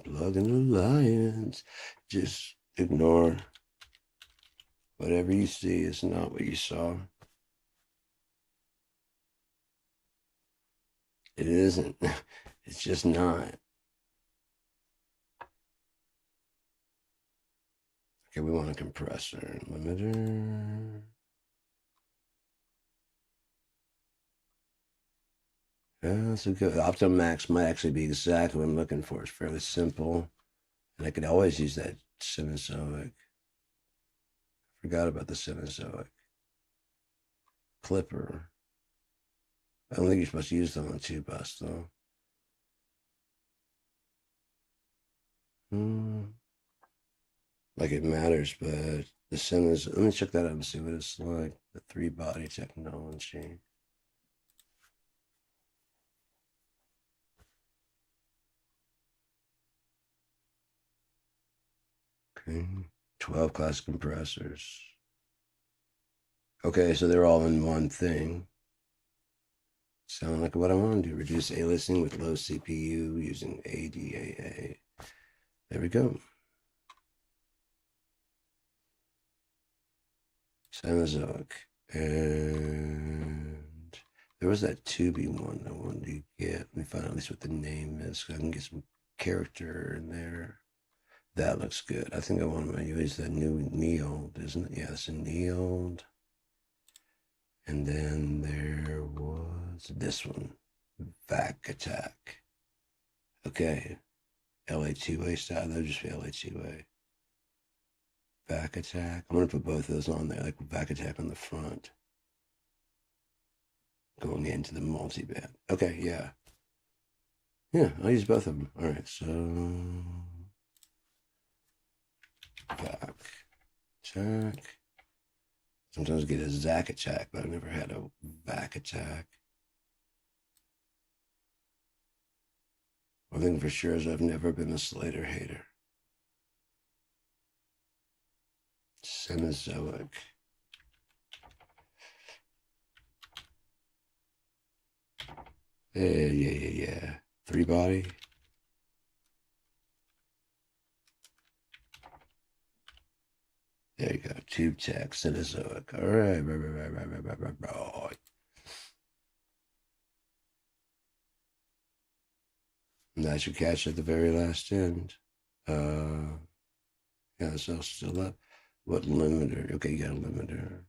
Plug in the Alliance. Just ignore whatever you see is not what you saw. It isn't. It's just not. Okay, we want a compressor. Limiter. Yeah, that's a good. Optomax might actually be exactly what I'm looking for. It's fairly simple. And I could always use that Cenozoic. Forgot about the Cenozoic. Clipper. I don't think you're supposed to use them on 2-bus, though. Like it matters, but the Cenozoic. Let me check that out and see what it's like. The 3-body technology. Okay. 12 class compressors. Okay, so they're all in one thing. Sound like what I want to do. Reduce aliasing with low CPU using ADAA. There we go. Cenozoic. And there was that Tubi one I wanted to get. Let me find out at least what the name is so I can get some character in there. That looks good. I think I want to use that new Neold, isn't it? Yeah, it's a Neold. And then there was this one, Vac Attack. Okay, LA2A style. That'll just be LA2A. Vac Attack. I'm gonna put both of those on there, like Vac Attack on the front, going into the multi-band. Okay, yeah, I'll use both of them. All right, so Vac Attack. Sometimes I get a Zac Attack, but I've never had a Vac Attack. One thing for sure is I've never been a Slater hater. Cenozoic. Yeah. 3-body. There you go. Tube tech, Cenozoic. All right. Right. And that should catch at the very last end. Yeah, it's all still up. What limiter? Okay, you got a limiter.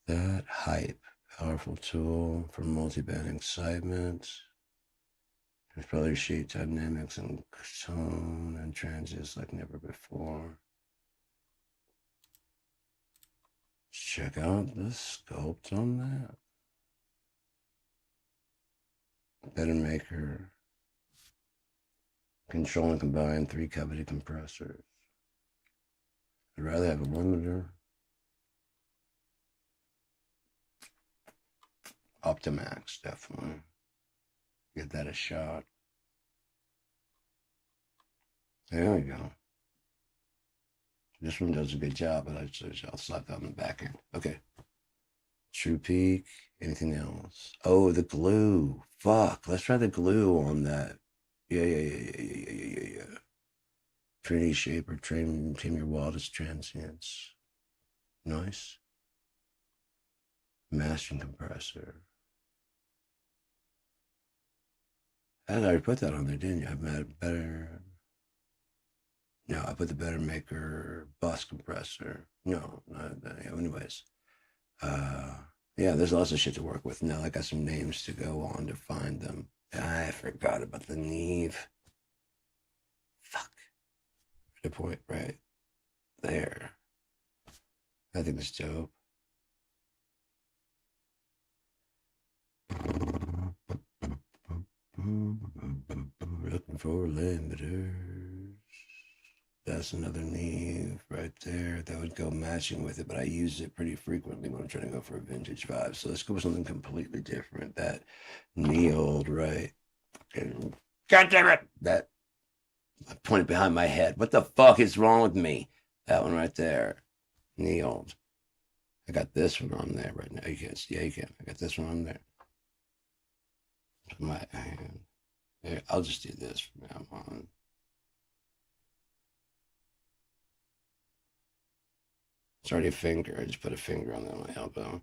That hype, powerful tool for multi-band excitement. There's probably shape dynamics and tone and transients like never before. Check out the sculpt on that. Better maker. Control and combine 3 cavity compressors. I'd rather have a limiter. Optimax, definitely. Give that a shot. There we go. This one does a good job, but I'll slap that on the back end. Okay. True Peak. Anything else? Oh, the glue. Fuck. Let's try the glue on that. Yeah. Trinity Shaper. Tame your wildest transients. Nice. Mastering compressor. I already put that on there, didn't you? I've made better. No, I put the Better Maker bus compressor. No, not that. Anyways. Yeah, there's lots of shit to work with. Now I got some names to go on to find them. I forgot about the Neve. Fuck. The point right there. I think it's dope. Looking for limiters. That's another Neve right there. That would go matching with it, but I use it pretty frequently when I'm trying to go for a vintage vibe. So let's go with something completely different. That Neold, right? And God damn it! That I pointed behind my head. What the fuck is wrong with me? That one right there. Neold. I got this one on there right now. You can't see. Yeah, you can. I got this one on there. My hand. There, I'll just do this from now on. It's already a finger. I just put a finger on my elbow.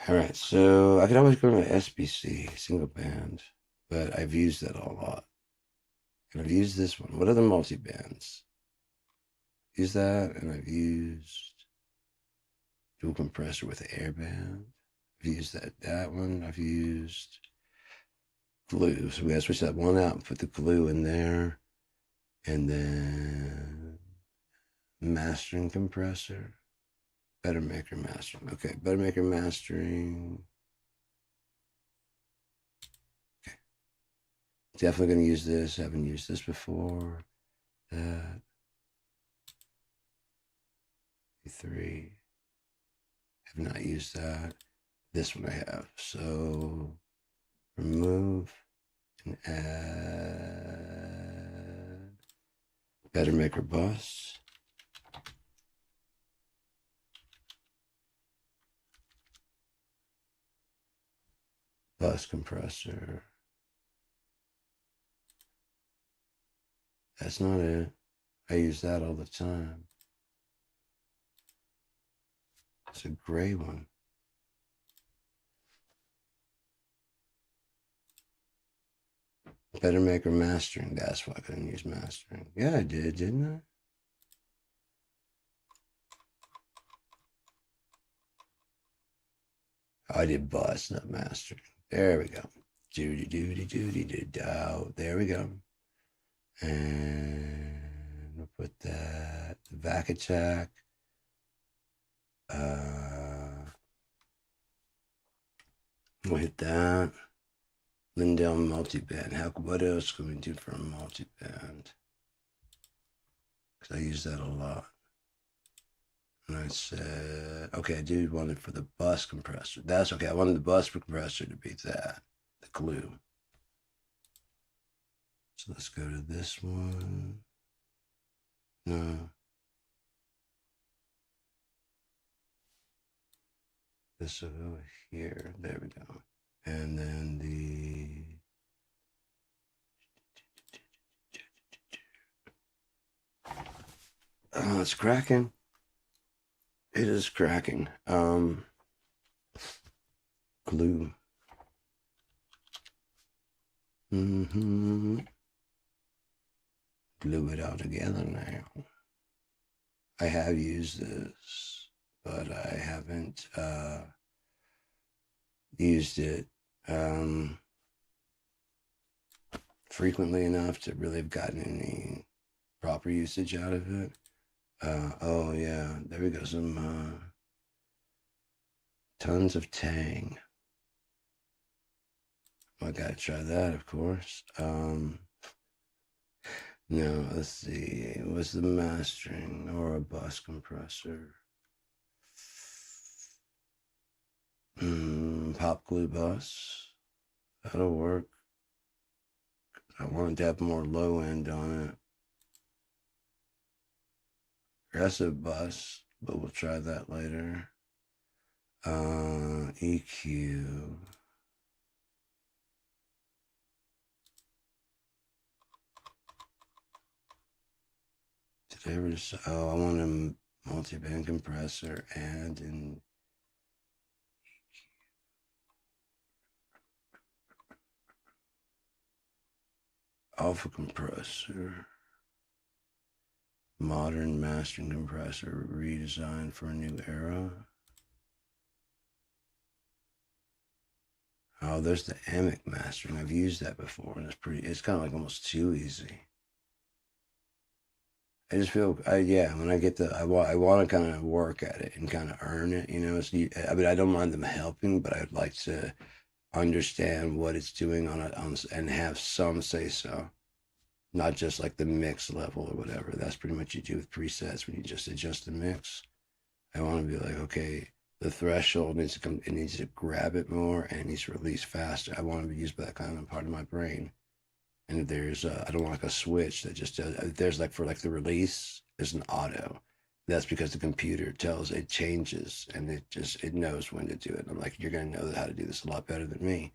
All right, so I could always go to my SBC, single band, but I've used that a lot. And I've used this one. What other multi-bands? Use that, and I've used dual compressor with airband. I've used that one. I've used glue. So we gotta switch that one out and put the glue in there. And then mastering compressor. Better Maker mastering. Okay, Better Maker mastering. Okay. Definitely gonna use this. I haven't used this before. That. 3. Have not used that. This one I have. So remove and add Better Maker bus. Bus compressor. That's not it. I use that all the time. It's a gray one. Better Maker mastering. That's why I couldn't use mastering. Yeah, I did, didn't I? I did bus, not mastering. There we go. Doody. There we go. And we'll put that. The back attack. We'll hit that. Lindell multiband. What else can we do for a multiband? Because I use that a lot. And I said, okay, I do want it for the bus compressor. That's okay. I wanted the bus compressor to be that, the glue. So let's go to this one. No. This will go here. There we go. And then it's cracking. It is cracking. Glue. Glue it all together now. I have used this but I haven't used it frequently enough to really have gotten any proper usage out of it. Oh yeah, there we go. Some tons of tang. I gotta try that, of course. No, let's see. What's the mastering or a bus compressor? Pop glue bus. That'll work. I wanted to have more low end on it. Aggressive bus, but we'll try that later. EQ. Did I ever just, oh, I want a multi-band compressor and an alpha compressor. Modern mastering compressor redesigned for a new era. Oh, there's the Amic mastering. I've used that before, and it's kind of like almost too easy. I just feel, yeah, when I get I want to kind of work at it and kind of earn it, I mean, I don't mind them helping, but I'd like to understand what it's doing and have some say so, not just like the mix level or whatever. That's pretty much you do with presets when you just adjust the mix. I want to be like, okay, the threshold needs to come, it needs to grab it more and it needs to release faster. I want to be used by that kind of part of my brain. And if there's, I don't want like a switch that just does, if there's like for like the release, there's an auto. That's because the computer tells it changes and it knows when to do it. I'm like, you're going to know how to do this a lot better than me.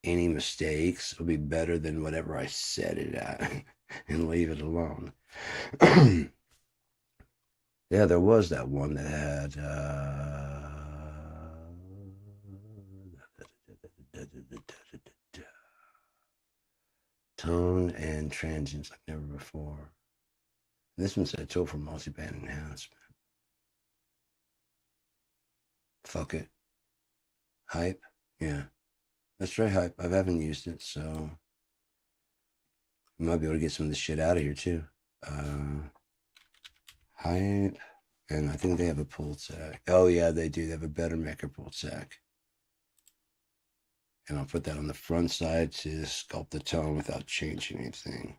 Any mistakes will be better than whatever I set it at and leave it alone. Yeah, there was that one that had tone and transients like never before. This one said tool for multiband enhancement. Fuck it. Hype? Yeah. Let's try hype. I haven't used it, so we might be able to get some of this shit out of here too. Hype. And I think they have a pull tech. Oh yeah, they do. They have a better maker pull tech. And I'll put that on the front side to sculpt the tone without changing anything.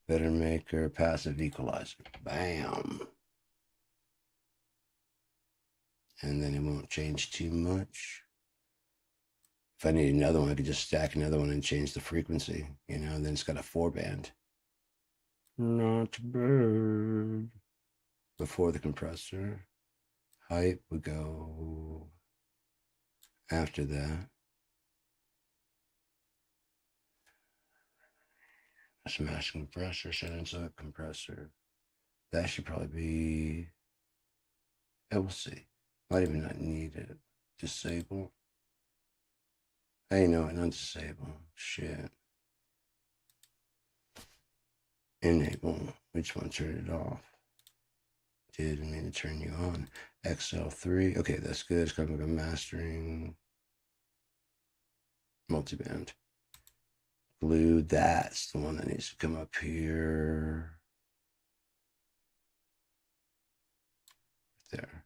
Better maker, passive equalizer. Bam. And then it won't change too much. If I need another one, I could just stack another one and change the frequency, and then it's got a 4-band. Not bad. Before the compressor. Height would go after that. Smash compressor, settings up compressor. That should probably be, we'll see. Might even not need it. Disable. Hey, no, not disable. Shit. Enable. Which one? Turn it off. Didn't mean to turn you on. XL3. Okay, that's good. It's kind of like a mastering multiband. Glue. That's the one that needs to come up here. There.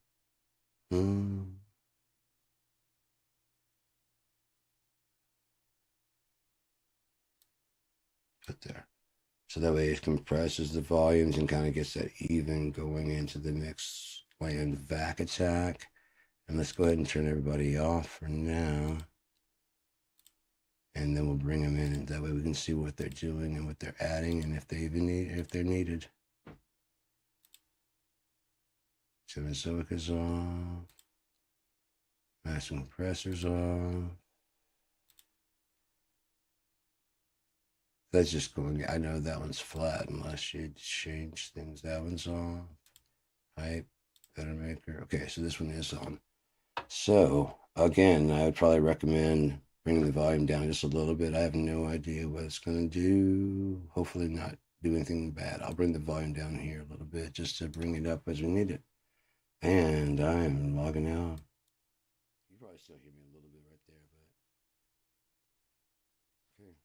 Put there. So that way it compresses the volumes and kind of gets that even going into the mix land vac attack. And let's go ahead and turn everybody off for now. And then we'll bring them in, and that way we can see what they're doing and what they're adding, and if they're needed. Semizoic is off. Master compressors off. That's just going, I know that one's flat unless you change things. That one's on. Hype, better maker. Okay, so this one is on. So, again, I would probably recommend bringing the volume down just a little bit. I have no idea what it's going to do. Hopefully not do anything bad. I'll bring the volume down here a little bit just to bring it up as we need it. And I'm logging out. You probably still hear me a little bit right there, but okay.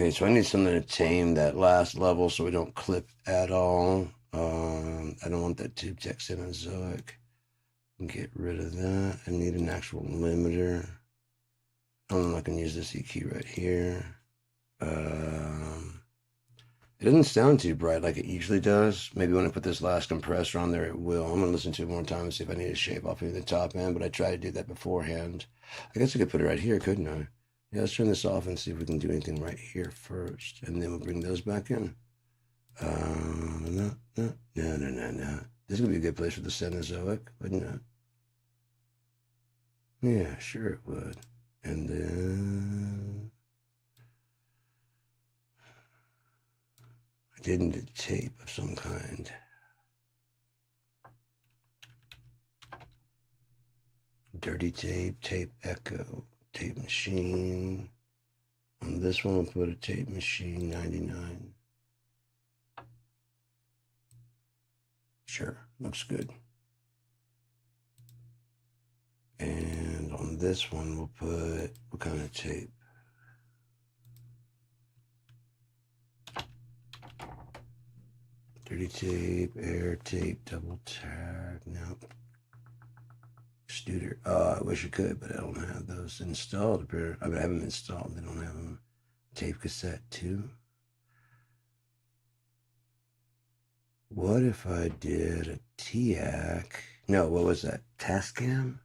Okay, so I need something to tame that last level so we don't clip at all. I don't want that tube tech Cenozoic. Get rid of that. I need an actual limiter. I can use this EQ right here. It doesn't sound too bright like it usually does. Maybe when I put this last compressor on there, it will. I'm gonna listen to it one more time and see if I need to shave off maybe the top end, but I tried to do that beforehand. I guess I could put it right here, couldn't I? Yeah, let's turn this off and see if we can do anything right here first, and then we'll bring those back in. No. This would be a good place for the Cenozoic, wouldn't it? Yeah, sure it would. And then I did need a tape of some kind. Dirty tape, tape echo, tape machine. On this one, we'll put a tape machine 99. Sure, looks good. And on this one, we'll put, what kind of tape? Dirty tape, air tape, double tag. Nope. Studer. Oh, I wish I could, but I don't have those installed. I mean, I have them installed. They don't have them. Tape cassette too. What if I did a TAC? No, what was that? Tascam?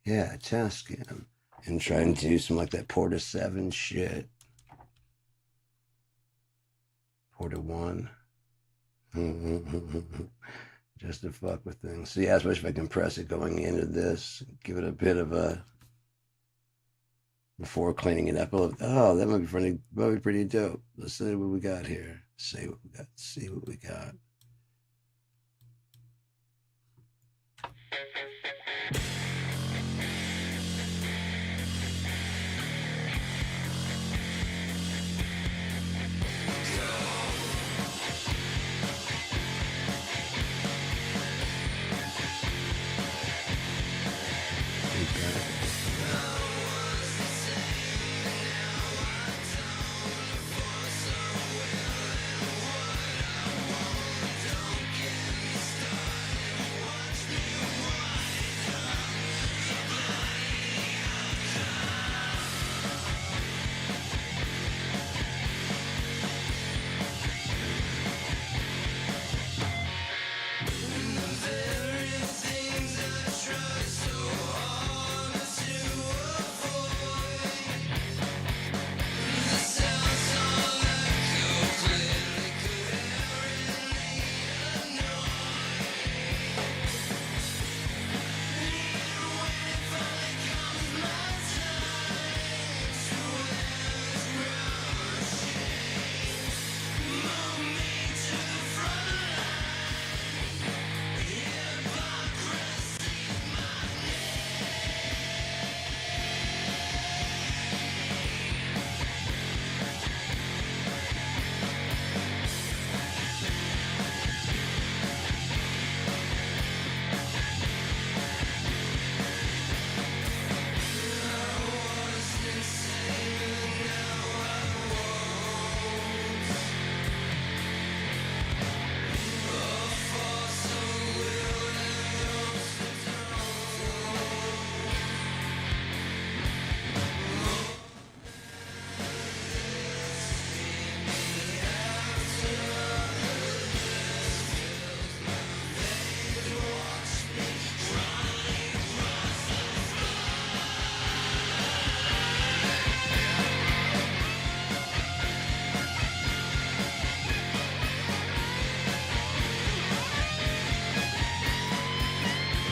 Yeah, Tascam. And trying to do some like that Porta 7 shit. Porta 1. Just to fuck with things. So yeah, especially if I compress it going into this, give it a bit of a, before cleaning it up. Oh, that might be pretty dope. Let's see what we got here. See what we got. See what we got.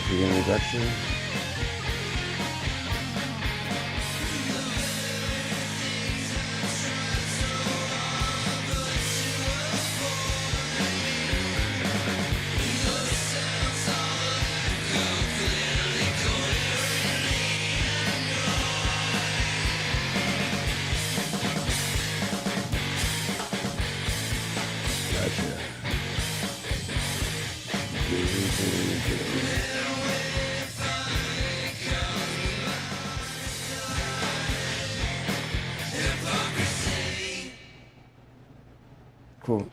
The introduction. Cool.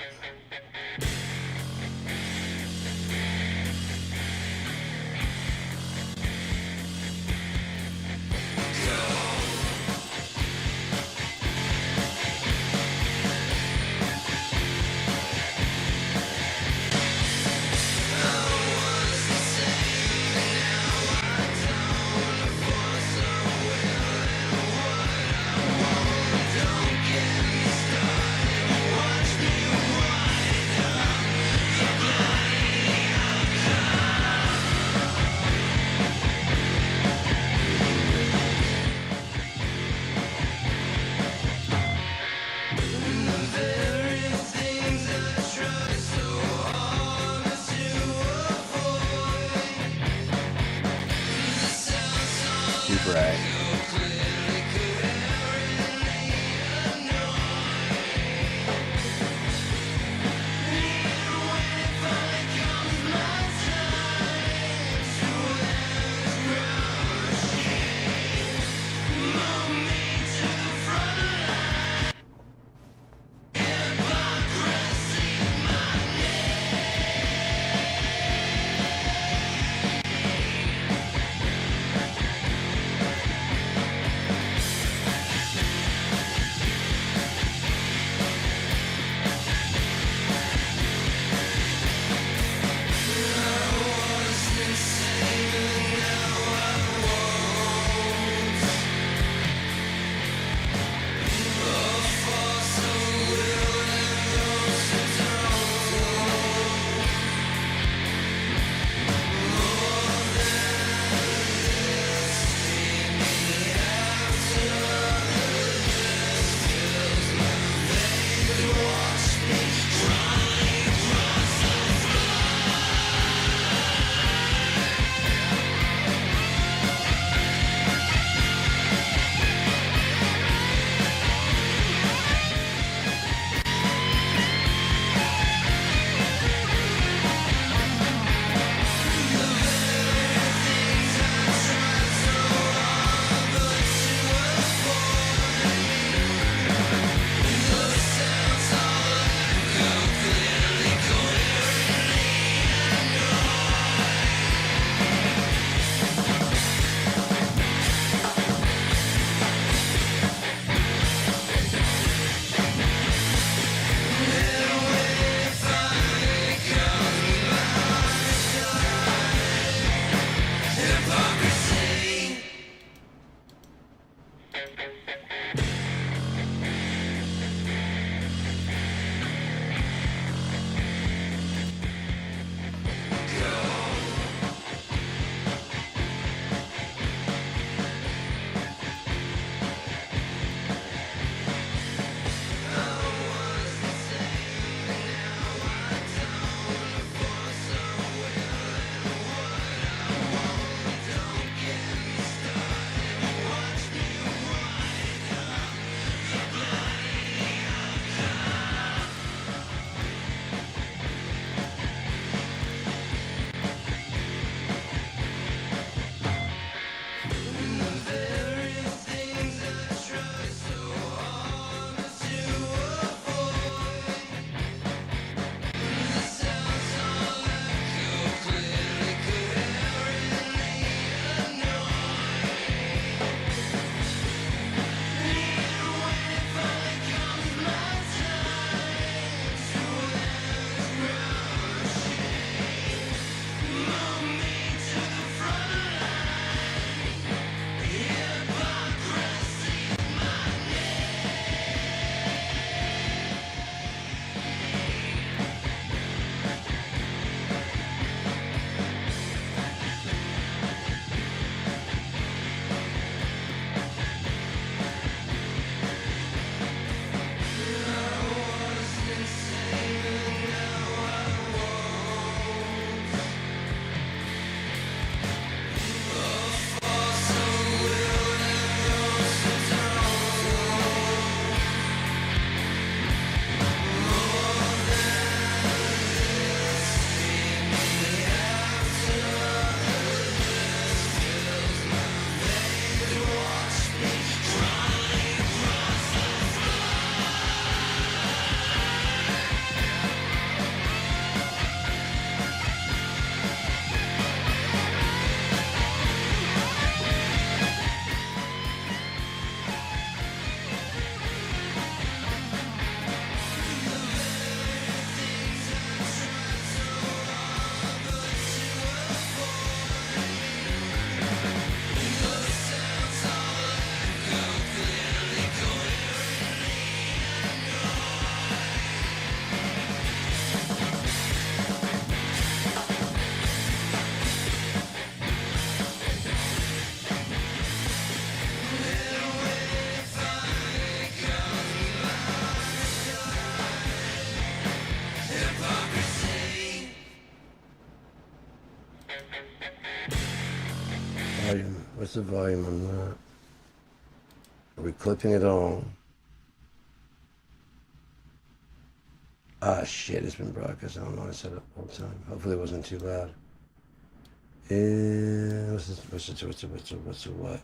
Volume. What's the volume on that? Are we clipping it all? Ah, shit, it's been broadcast. I don't know what I said it the whole time. Hopefully it wasn't too loud. What's the what?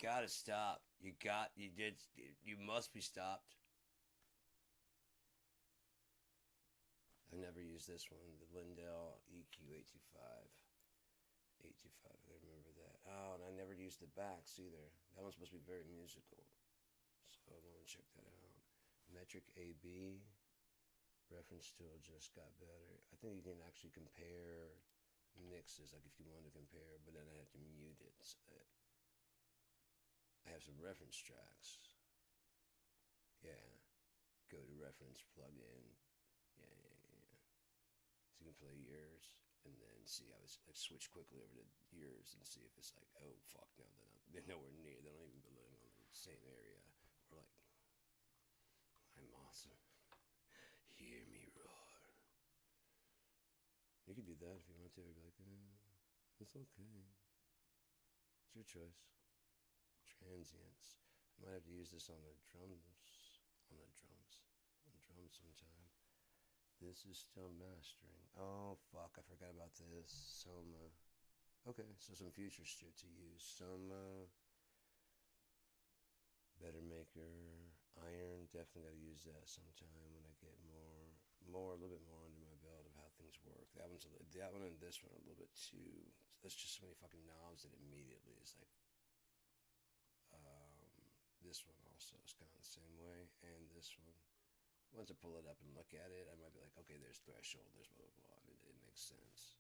gotta stop. You must be stopped. I've never used this one, the Lindell EQ 825. 825, I remember that. Oh, and I never used the backs either. That one's supposed to be very musical. So I want to check that out. Metric AB. Reference tool just got better. I think you can actually compare mixes, like if you want to compare, but then I have to mute it so that I have some reference tracks. Yeah. Go to reference, plug in. Yeah. So you can play yours and then see how it's like switch quickly over to yours and see if it's like, oh fuck no, they're nowhere near. They don't even belong on the same area. Or like, I'm awesome. Hear me roar. You could do that if you want to. Be like, it's okay. It's your choice. Transients. I might have to use this on the drums. On drums sometime. This is still mastering. Oh fuck, I forgot about this. Soma. Okay, so some future shit to use. Soma. Better Maker. Iron. Definitely gotta use that sometime when I get a little bit more under my belt of how things work. That one and this one are a little bit too. There's just so many fucking knobs that immediately it's like. This one also is kind of the same way, and this one. Once I pull it up and look at it, I might be like, okay, there's threshold, there's blah, blah, blah. And it makes sense.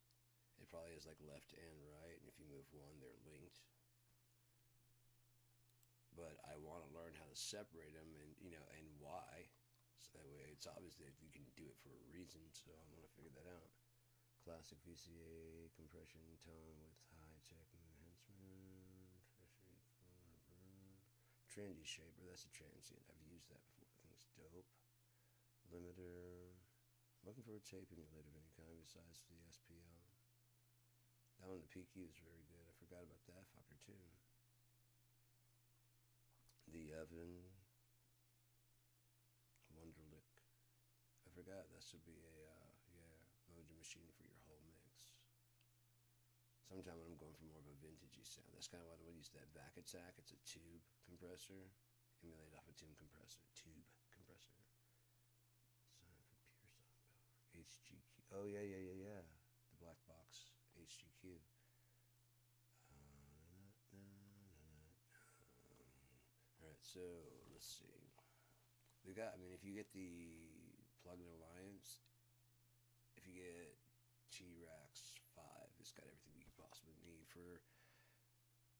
It probably is like left and right, and if you move one, they're linked. But I want to learn how to separate them and why. So that way it's obvious that you can do it for a reason, so I want to figure that out. Classic VCA, compression, tone with high-tech enhancement, trendy shaper, that's a transient. I've used that before, I think it's dope. Limiter. I'm looking for a tape emulator of any kind besides the SPL. That one, the PQ, is very good. I forgot about that fucker too. The oven. Wunderlich. I forgot that should be a Mojo machine for your whole mix. Sometime when I'm going for more of a vintagey sound, that's kind of why I want to use that Vac Attack. It's a tube compressor, emulate off a tube compressor. Sign for pure song power. HGQ. Oh yeah. The black box HGQ. All right, so let's see. If you get the plug-in Alliance, if you get T-Rax 5, it's got everything you could possibly need for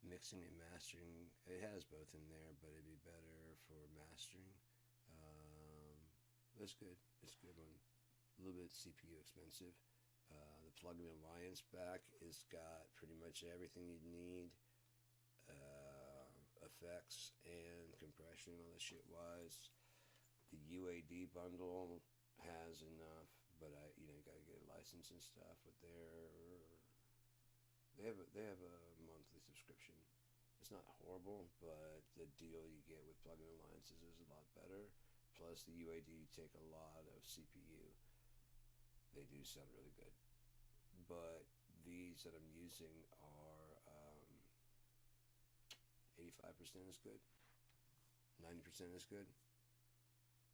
mixing and mastering. It has both in there, but it'd be better for mastering. That's good. It's a good one. A little bit CPU expensive. The plug-in Alliance back has got pretty much everything you'd need. Effects and compression, all that shit wise. The UAD bundle has enough, but you gotta get a license and stuff. But they have a monthly subscription. It's not horrible, but the deal you get with plugin alliances is a lot better. Plus, the UAD take a lot of CPU. They do sound really good, but these that I'm using are 85% is good, 90% is good.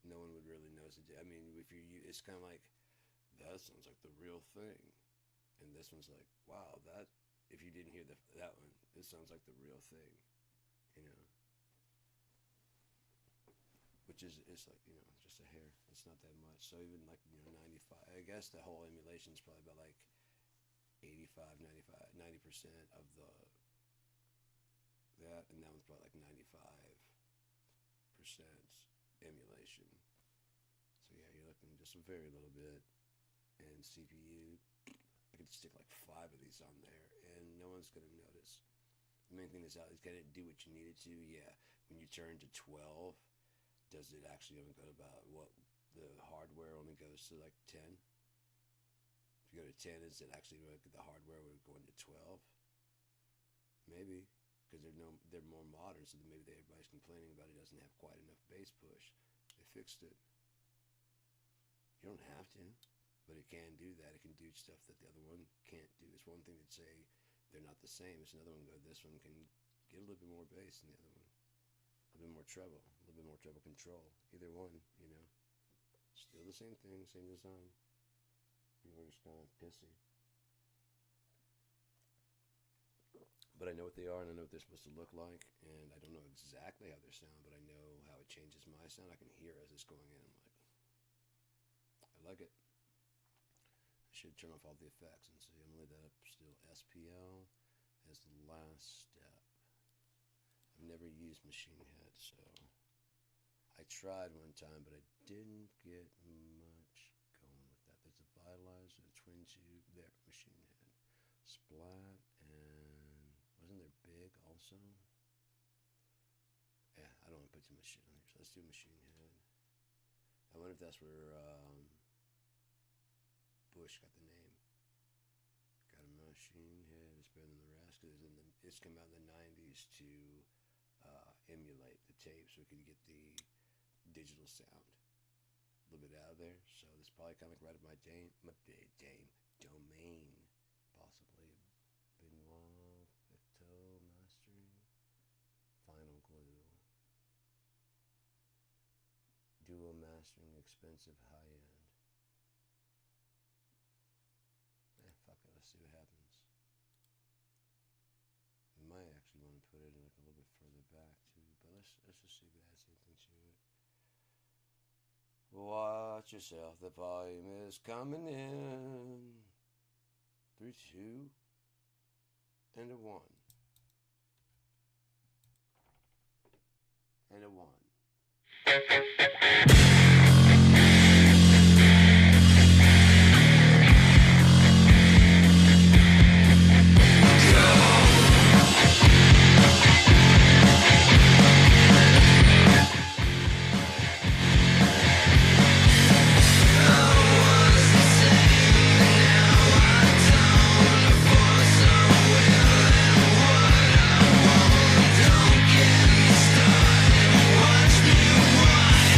No one would really notice it. I mean, it's kind of like, that sounds like the real thing. And this one's like, wow, that, if you didn't hear that one, it sounds like the real thing, Which is, it's like, just a hair. It's not that much. So even like, 95, I guess the whole emulation is probably about like 85, 95, 90% of that, and that one's probably like 95% emulation. So yeah, you're looking just a very little bit. And CPU, I could stick like 5 of these on there and no one's gonna notice. The main thing is can it do what you need it to? Yeah. When you turn to 12, does it actually only go to about what the hardware only goes to like 10? If you go to 10, is it actually the hardware would go into 12? Maybe. Because they're more modern, so maybe everybody's complaining about it doesn't have quite enough bass push. They fixed it. You don't have to, but it can do that. It can do stuff that the other one can't do. It's one thing to say they're not the same. It's another one to go, this one can get a little bit more bass than the other one. A little bit more treble, a little bit more treble control. Either one, you know. Still the same thing, same design. People are just kind of pissy. But I know what they are, and I know what they're supposed to look like, and I don't know exactly how they sound, but I know how it changes my sound. I can hear as it's going in. I'm like, I like it. I should turn off all the effects and see. I'm gonna leave that up still. SPL as the last step. I've never used Machine Head, so I tried one time, but I didn't get much going with that. There's a vitalizer, a twin tube, there, Machine Head. Splat, and wasn't there Big also? Yeah, I don't want to put too much shit on here, so let's do Machine Head. I wonder if that's where Bush got the name. Got a Machine Head, it's better than the rest, because it's come out in the 90s to emulate the tape so we could get the digital sound a little bit out of there. So this is probably kind of like right up my domain. Possibly Benoit Victo mastering. Final glue. Duo mastering, expensive high end. Fuck it, let's see what happens. We might actually want to put it like a little bit further back too, but let's just see if it adds anything to it. Watch yourself, the volume is coming in. 3, 2, and a 1. And a 1. Watch me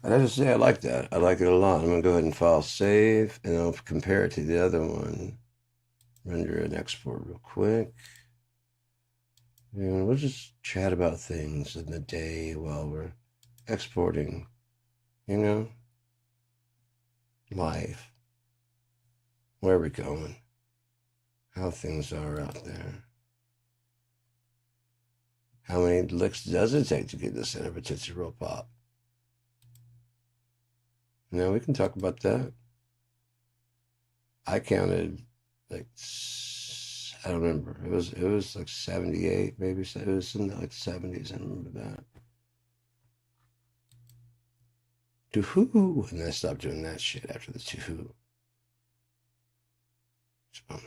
I have to say, I like that. I like it a lot. I'm gonna go ahead and file save, and I'll compare it to the other one. Render and export real quick. And we'll just chat about things in the day while we're exporting, you know, life, where we're going, how things are out there. How many licks does it take to get the center of a Tootsie Roll Pop? Now we can talk about that. I counted like I don't remember. It was like 78, maybe. It was in the like 70s. I remember that. Doo-hoo, and then I stopped doing that shit after the doo-hoo. So,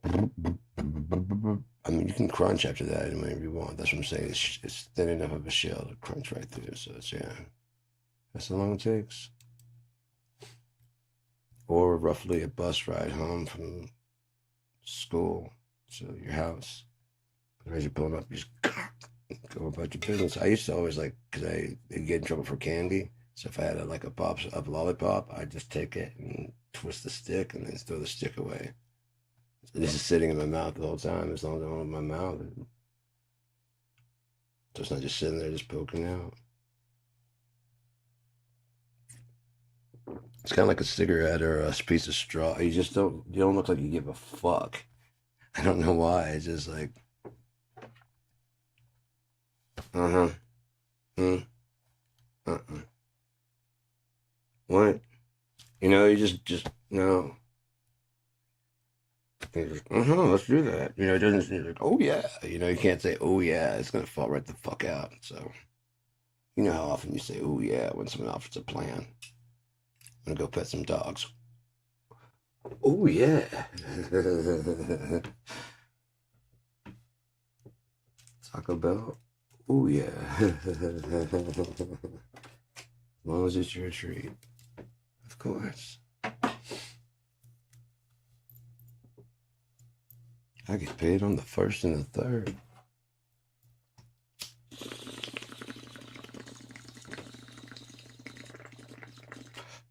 I mean, you can crunch after that any way you want. That's what I'm saying. It's thin enough of a shell to crunch right through. So it's, yeah, that's how long it takes. Or roughly a bus ride home from school to your house. As you're pulling up, you just go about your business. I used to always like, because I get in trouble for candy. So if I had a lollipop, I'd just take it and twist the stick and then throw the stick away. So this is sitting in my mouth the whole time, as long as I don't open my mouth. So it's not just sitting there just poking out. It's kind of like a cigarette or a piece of straw. You don't look like you give a fuck. I don't know why. It's just like, uh-huh. Uh-uh. What? You know, you just no. Let's do that. You know, it doesn't say like, oh yeah. You know, you can't say, oh yeah, it's gonna fall right the fuck out. So, you know how often you say, oh yeah, when someone offers a plan. I'm gonna go pet some dogs. Oh yeah. Taco Bell. Oh yeah. As long as it's your treat. Of course. I get paid on the 1st and the 3rd.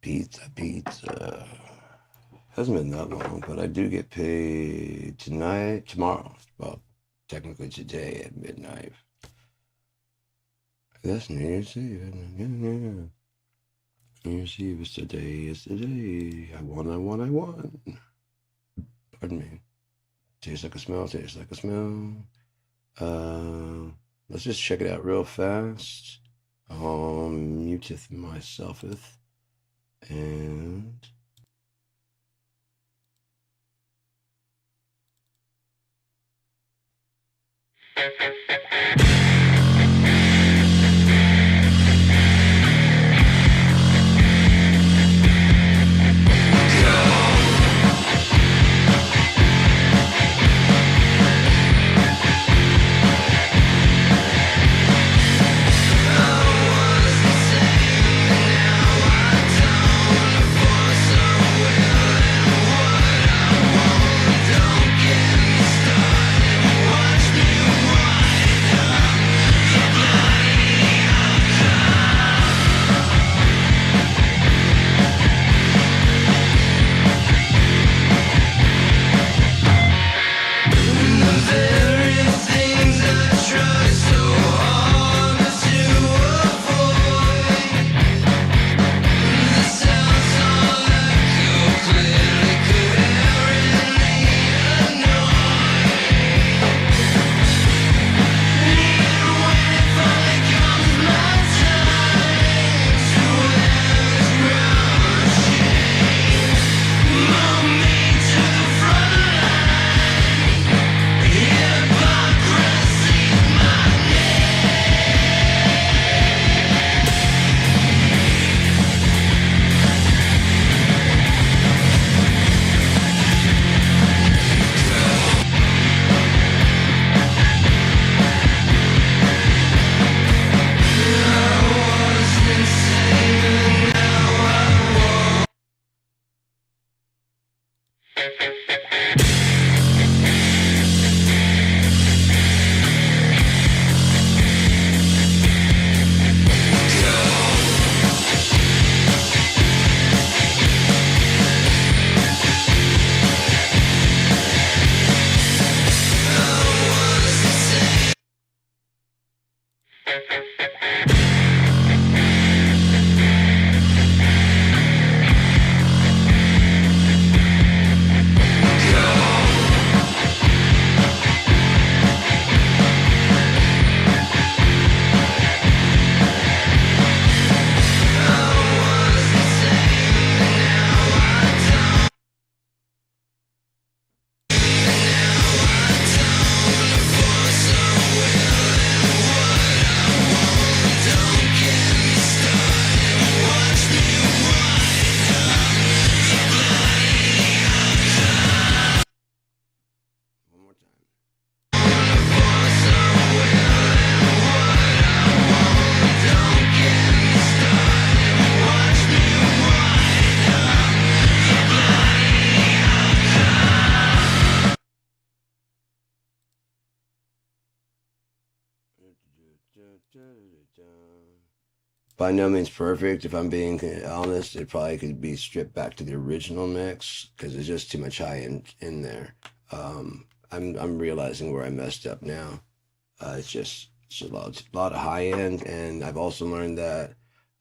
Pizza. Hasn't been that long, but I do get paid tomorrow. Well, technically today at midnight. That's New Year's Eve, isn't it? Yeah. New Year's Eve is today. I won. Pardon me. Tastes like a smell. Let's just check it out real fast. Muteth myselfeth. And by no means perfect. If I'm being honest, it probably could be stripped back to the original mix because there's just too much high end in there. I'm realizing where I messed up now. It's a lot of high end, and I've also learned that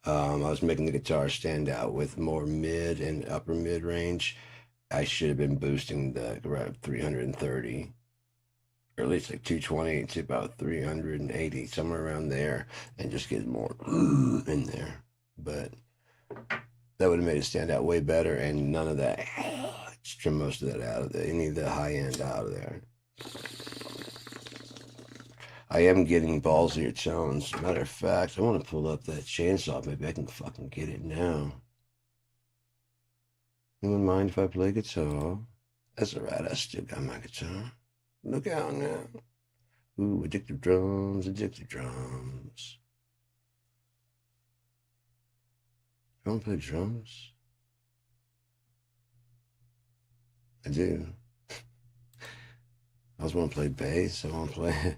I was making the guitar stand out with more mid and upper mid range. I should have been boosting the around 330, or at least like 220 to about 380, somewhere around there, and just get more in there. But that would have made it stand out way better, and none of that. Just trim most of that out of there. Any of the high end out of there. I am getting ballsier tones. Matter of fact, I want to pull up that chainsaw. Maybe I can fucking get it now. Anyone mind if I play guitar? That's alright, I still got my guitar. Look out now. Ooh, addictive drums, addictive drums. You want to play drums? I do. I also want to play bass. I want to play.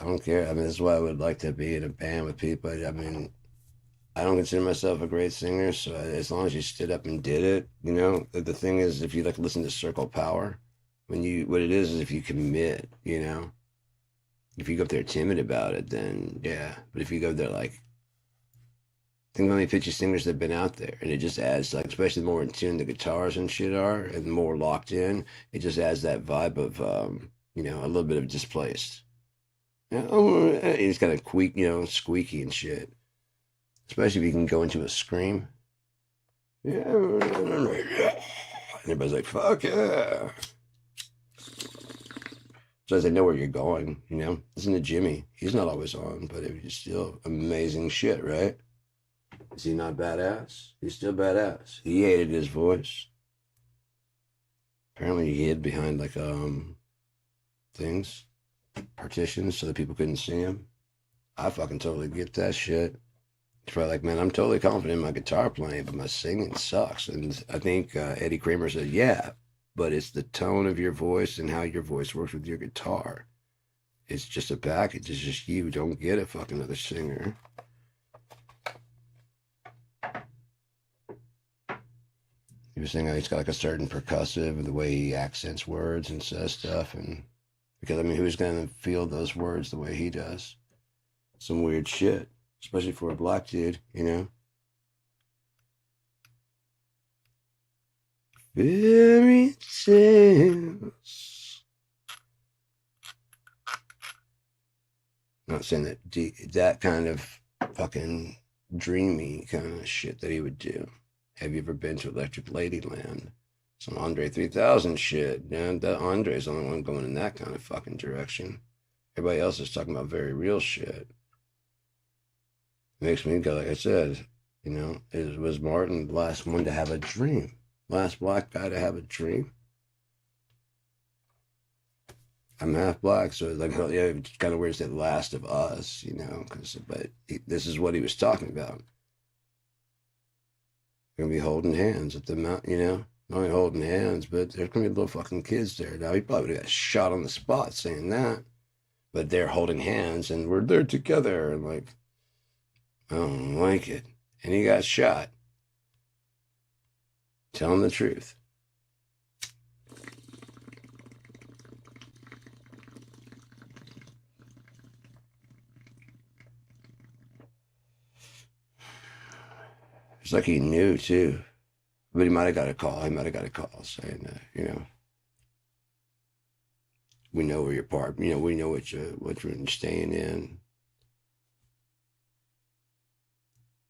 I don't care. I mean, this is why I would like to be in a band with people. I mean, I don't consider myself a great singer, so as long as you stood up and did it, you know. The thing is, if you like listen to Circle Power, what it is if you commit, you know. If you go up there timid about it, then yeah. But if you go there like, think how many pitchy singers that have been out there, and it just adds like, especially the more in tune the guitars and shit are, and the more locked in, it just adds that vibe of, you know, a little bit of displaced. You know, it's kind of squeaky and shit. Especially if you can go into a scream. Yeah. And everybody's like, fuck yeah. So as they know where you're going, you know. Listen to Jimmy. He's not always on, but it's still amazing shit, right? Is he not badass? He's still badass. He hated his voice. Apparently he hid behind like things, partitions, so that people couldn't see him. I fucking totally get that shit. It's probably like, man, I'm totally confident in my guitar playing, but my singing sucks. And I think Eddie Kramer said, yeah, but it's the tone of your voice and how your voice works with your guitar. It's just a package. It's just you. Don't get a fucking other singer. He was saying how he's got like a certain percussive, the way he accents words and says stuff. And because, I mean, who's going to feel those words the way he does? Some weird shit. Especially for a black dude, you know. Fairy tales. Not saying that that kind of fucking dreamy kind of shit that he would do. Have you ever been to Electric Ladyland? Some Andre 3000 shit. Yeah, that Andre's the only one going in that kind of fucking direction. Everybody else is talking about very real shit. Makes me go, like I said, you know, was Martin the last one to have a dream? Last black guy to have a dream? I'm half black, so it's like, yeah, it's kind of weird to say last of us, you know, but this is what he was talking about. We're going to be holding hands at the mountain, you know, not only holding hands, but there's going to be little fucking kids there. Now, he probably would have got shot on the spot saying that, but they're holding hands and we're there together, and like, I don't like it. And he got shot. Tell him the truth. It's like he knew too. But he might have got a call. He might have got a call saying, you know, we know where you're parked. You know, we know what room you're staying in.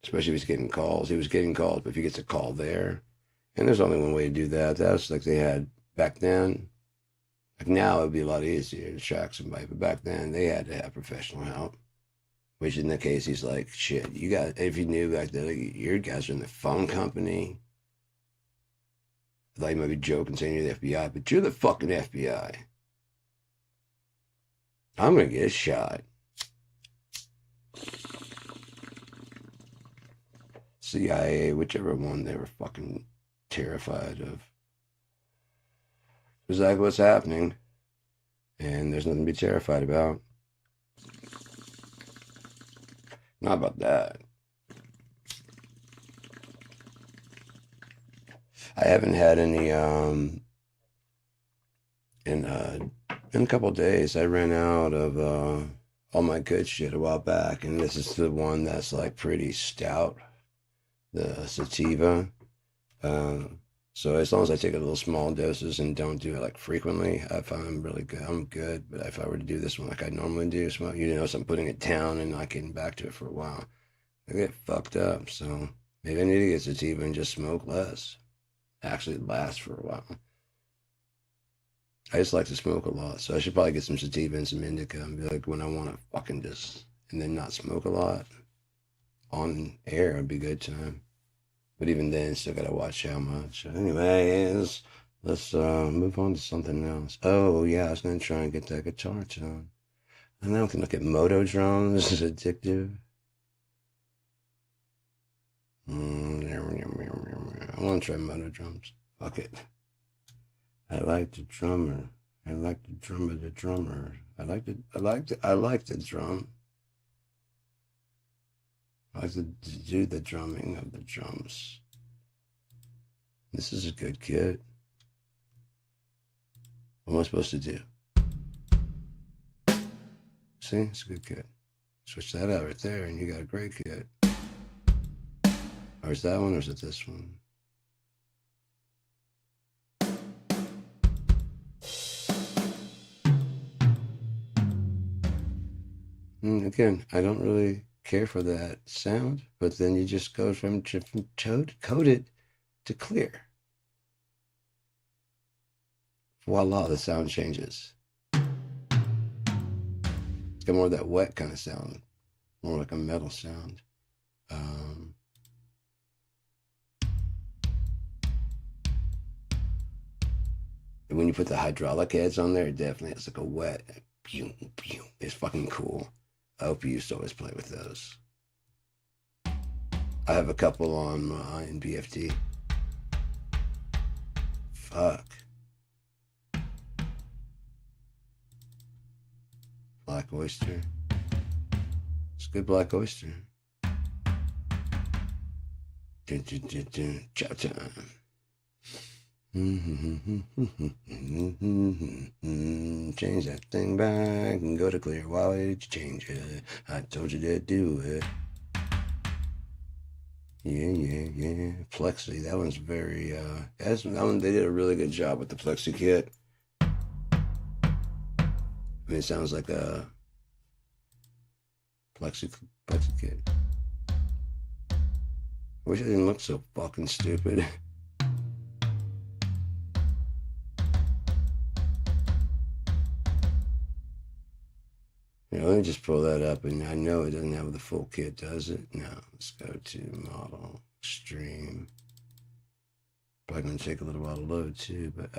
Especially if he's getting calls. He was getting calls, but if he gets a call there, and there's only one way to do that. That's like they had back then. Like now, it'd be a lot easier to track somebody, but back then they had to have professional help. Which in the case, he's like, shit, you got, if you knew back then, like, your guys are in the phone company. I thought you might be joking saying you're the FBI, but you're the fucking FBI. I'm gonna get shot. CIA, whichever one they were fucking terrified of. Exactly what's happening. And there's nothing to be terrified about. Not about that. I haven't had any in a couple of days. I ran out of all my good shit a while back, and this is the one that's like pretty stout, the sativa. Uh, so as long as I take it in little small doses and don't do it like frequently, I find I'm really good. I'm good. But if I were to do this one like I normally do, so I'm putting it down and not getting back to it for a while, I get fucked up. So maybe I need to get sativa and just smoke less. Actually last for a while. I just like to smoke a lot, so I should probably get some sativa and some indica and be like when I want to fucking just, and then not smoke a lot on air would be a good time. But even then, still gotta watch how much. Anyways, let's move on to something else. Oh yeah, I was gonna try and get that guitar tone. And now we can look at moto drums. This is addictive. I want to try moto drums. Fuck it. I like the drummer. I like the drummer. The drummer. I like the drum. I like to do the drumming of the drums. This is a good kit. What am I supposed to do? See, it's a good kit. Switch that out right there, and you got a great kit. Or is that one, or is it this one? Again, I don't really care for that sound, but then you just go from coded to clear. Voila, the sound changes. It's got more of that wet kind of sound, more like a metal sound. When you put the hydraulic heads on there, it definitely has like a wet, pew, pew. It's fucking cool. I hope you used to always play with those. I have a couple on in BFD. Fuck. Black Oyster. It's good Black Oyster. Chow time. Change that thing back and go to clear. Why did you change it? I told you to do it. Yeah. Plexi. That one's very, that one, they did a really good job with the Plexi kit. I mean, it sounds like a Plexi kit. I wish I didn't look so fucking stupid. Let me just pull that up, and I know it doesn't have the full kit, does it? No. Let's go to model, extreme. Probably gonna take a little while to load too, but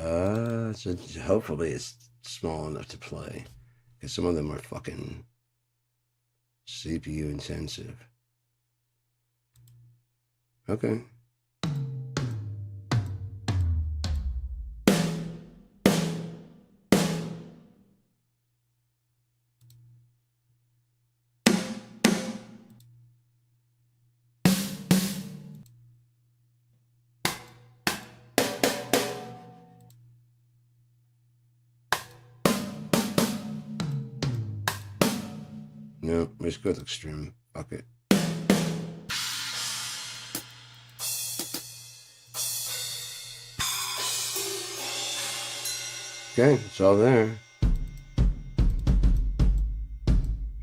so hopefully it's small enough to play, because some of them are fucking CPU intensive. Okay. No, let's go with extreme. Fuck it. Okay, it's all there.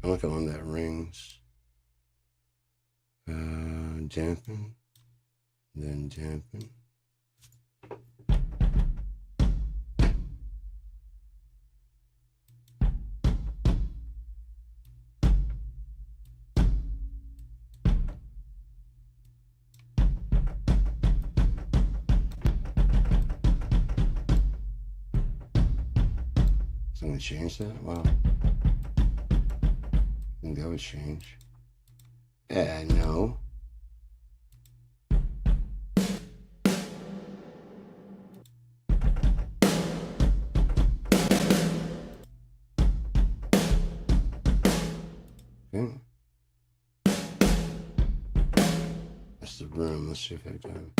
I like it on that rings. Dampen. Then dampen. I'm gonna change that? Wow. I think that would change. No. Okay. across the room. Let's see if I can.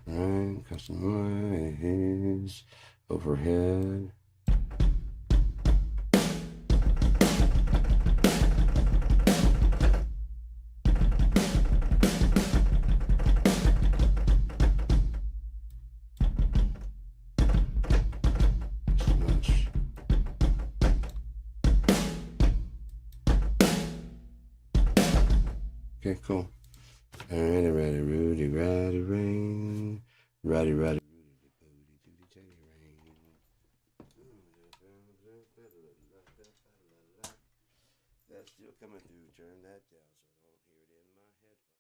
Right, customize overhead. Okay, cool. Alright, Rudy, rain. Roddy, Rudy, booty, tooty, teddy, rain. That's still coming through. Turn that down so I don't hear it in my headphones.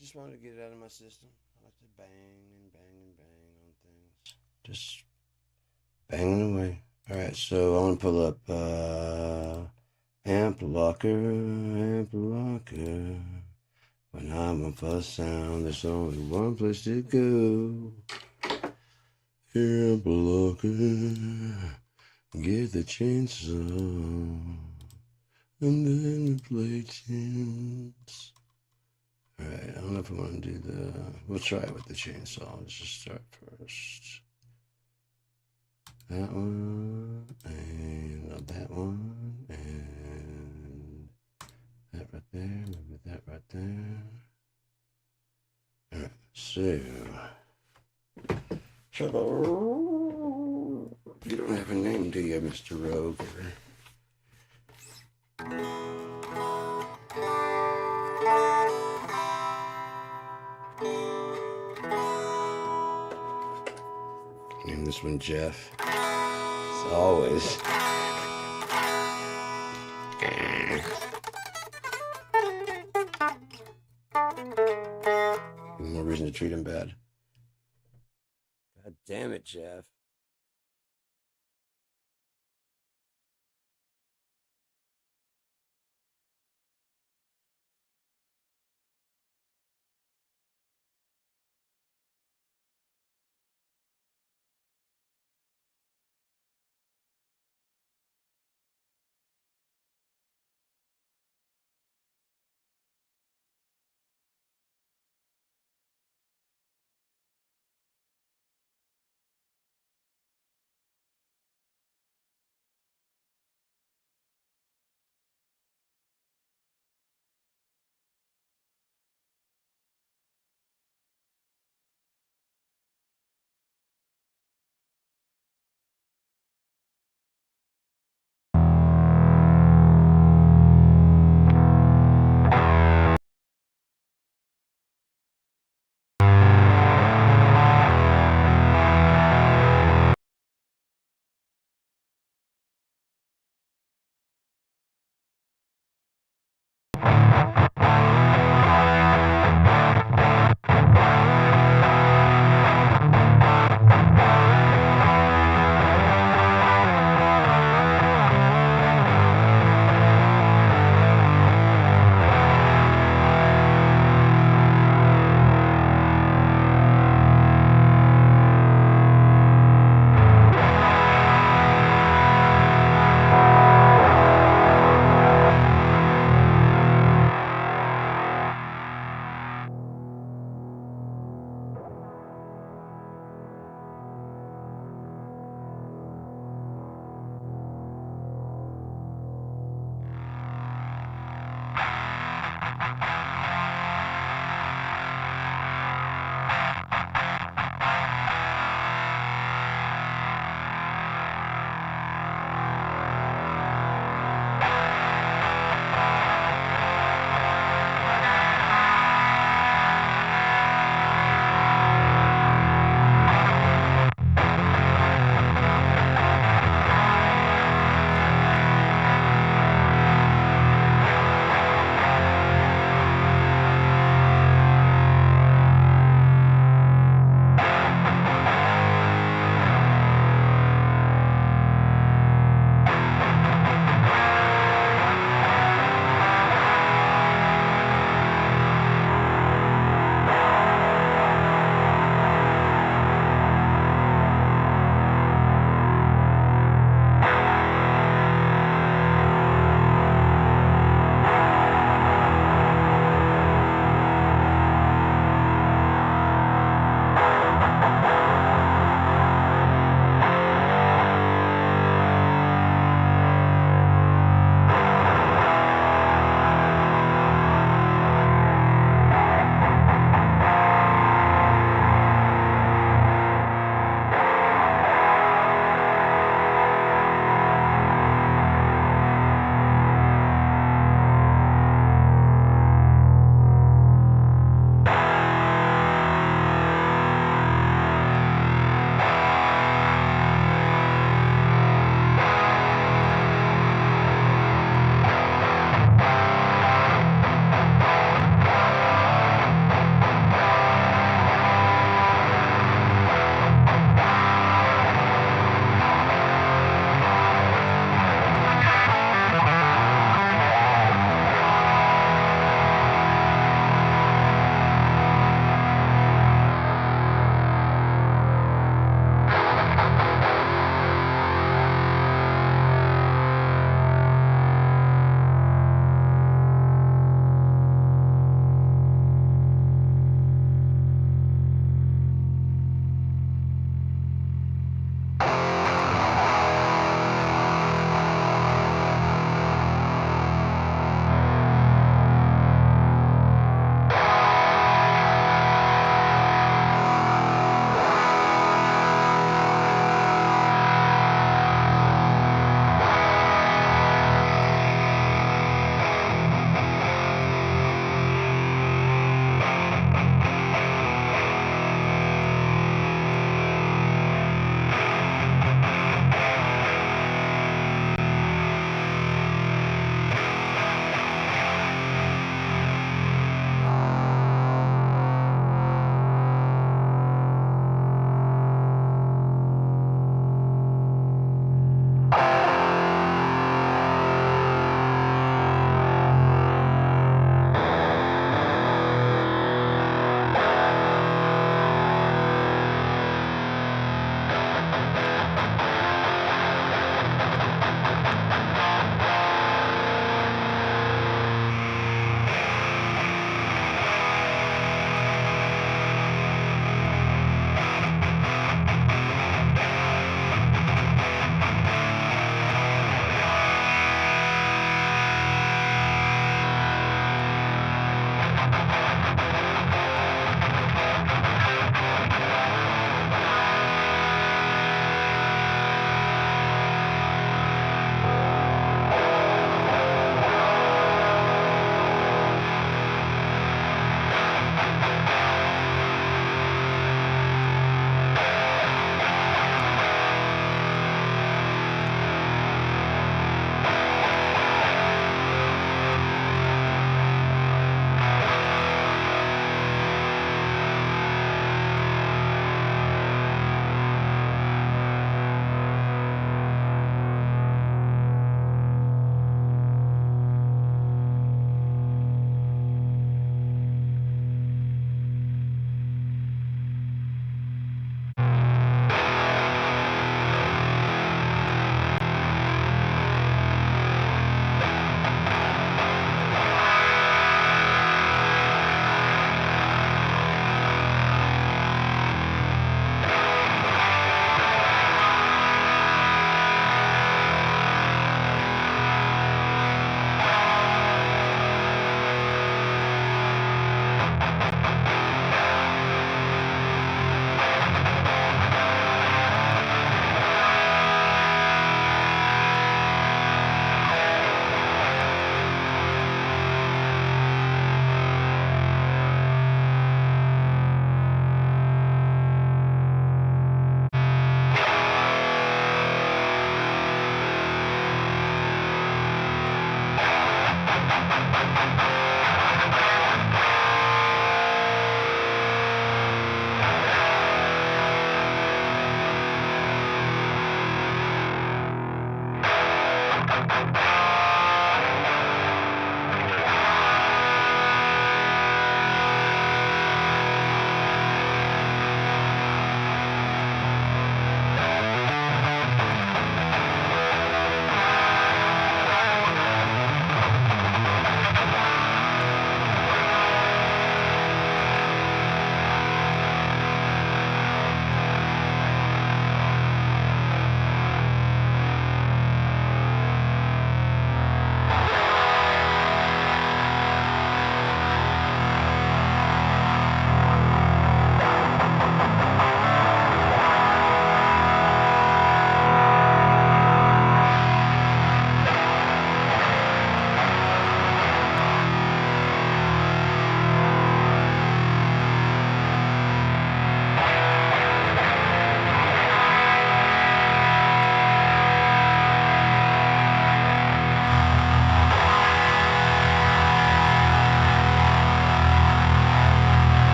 Just wanted to get it out of my system. I like to bang and bang and bang on things. Just banging away. Alright, so I want to pull up amp locker. When I want fuzz sound, there's only one place to go. Amp locker. Get the chainsaw. And then we play tunes. Alright, I don't know if I want to do we'll try it with the chainsaw. Let's just start first. That one, and that one, and that right there, maybe that right there. Alright, so. You don't have a name, do you, Mr. Rogue? Name this one Jeff. As always. No reason to treat him bad. God damn it, Jeff.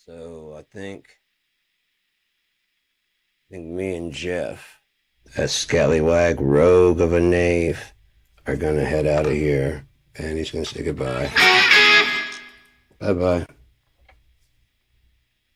So I think me and Jeff, that scallywag rogue of a knave, are gonna head out of here, and he's gonna say goodbye. Bye bye.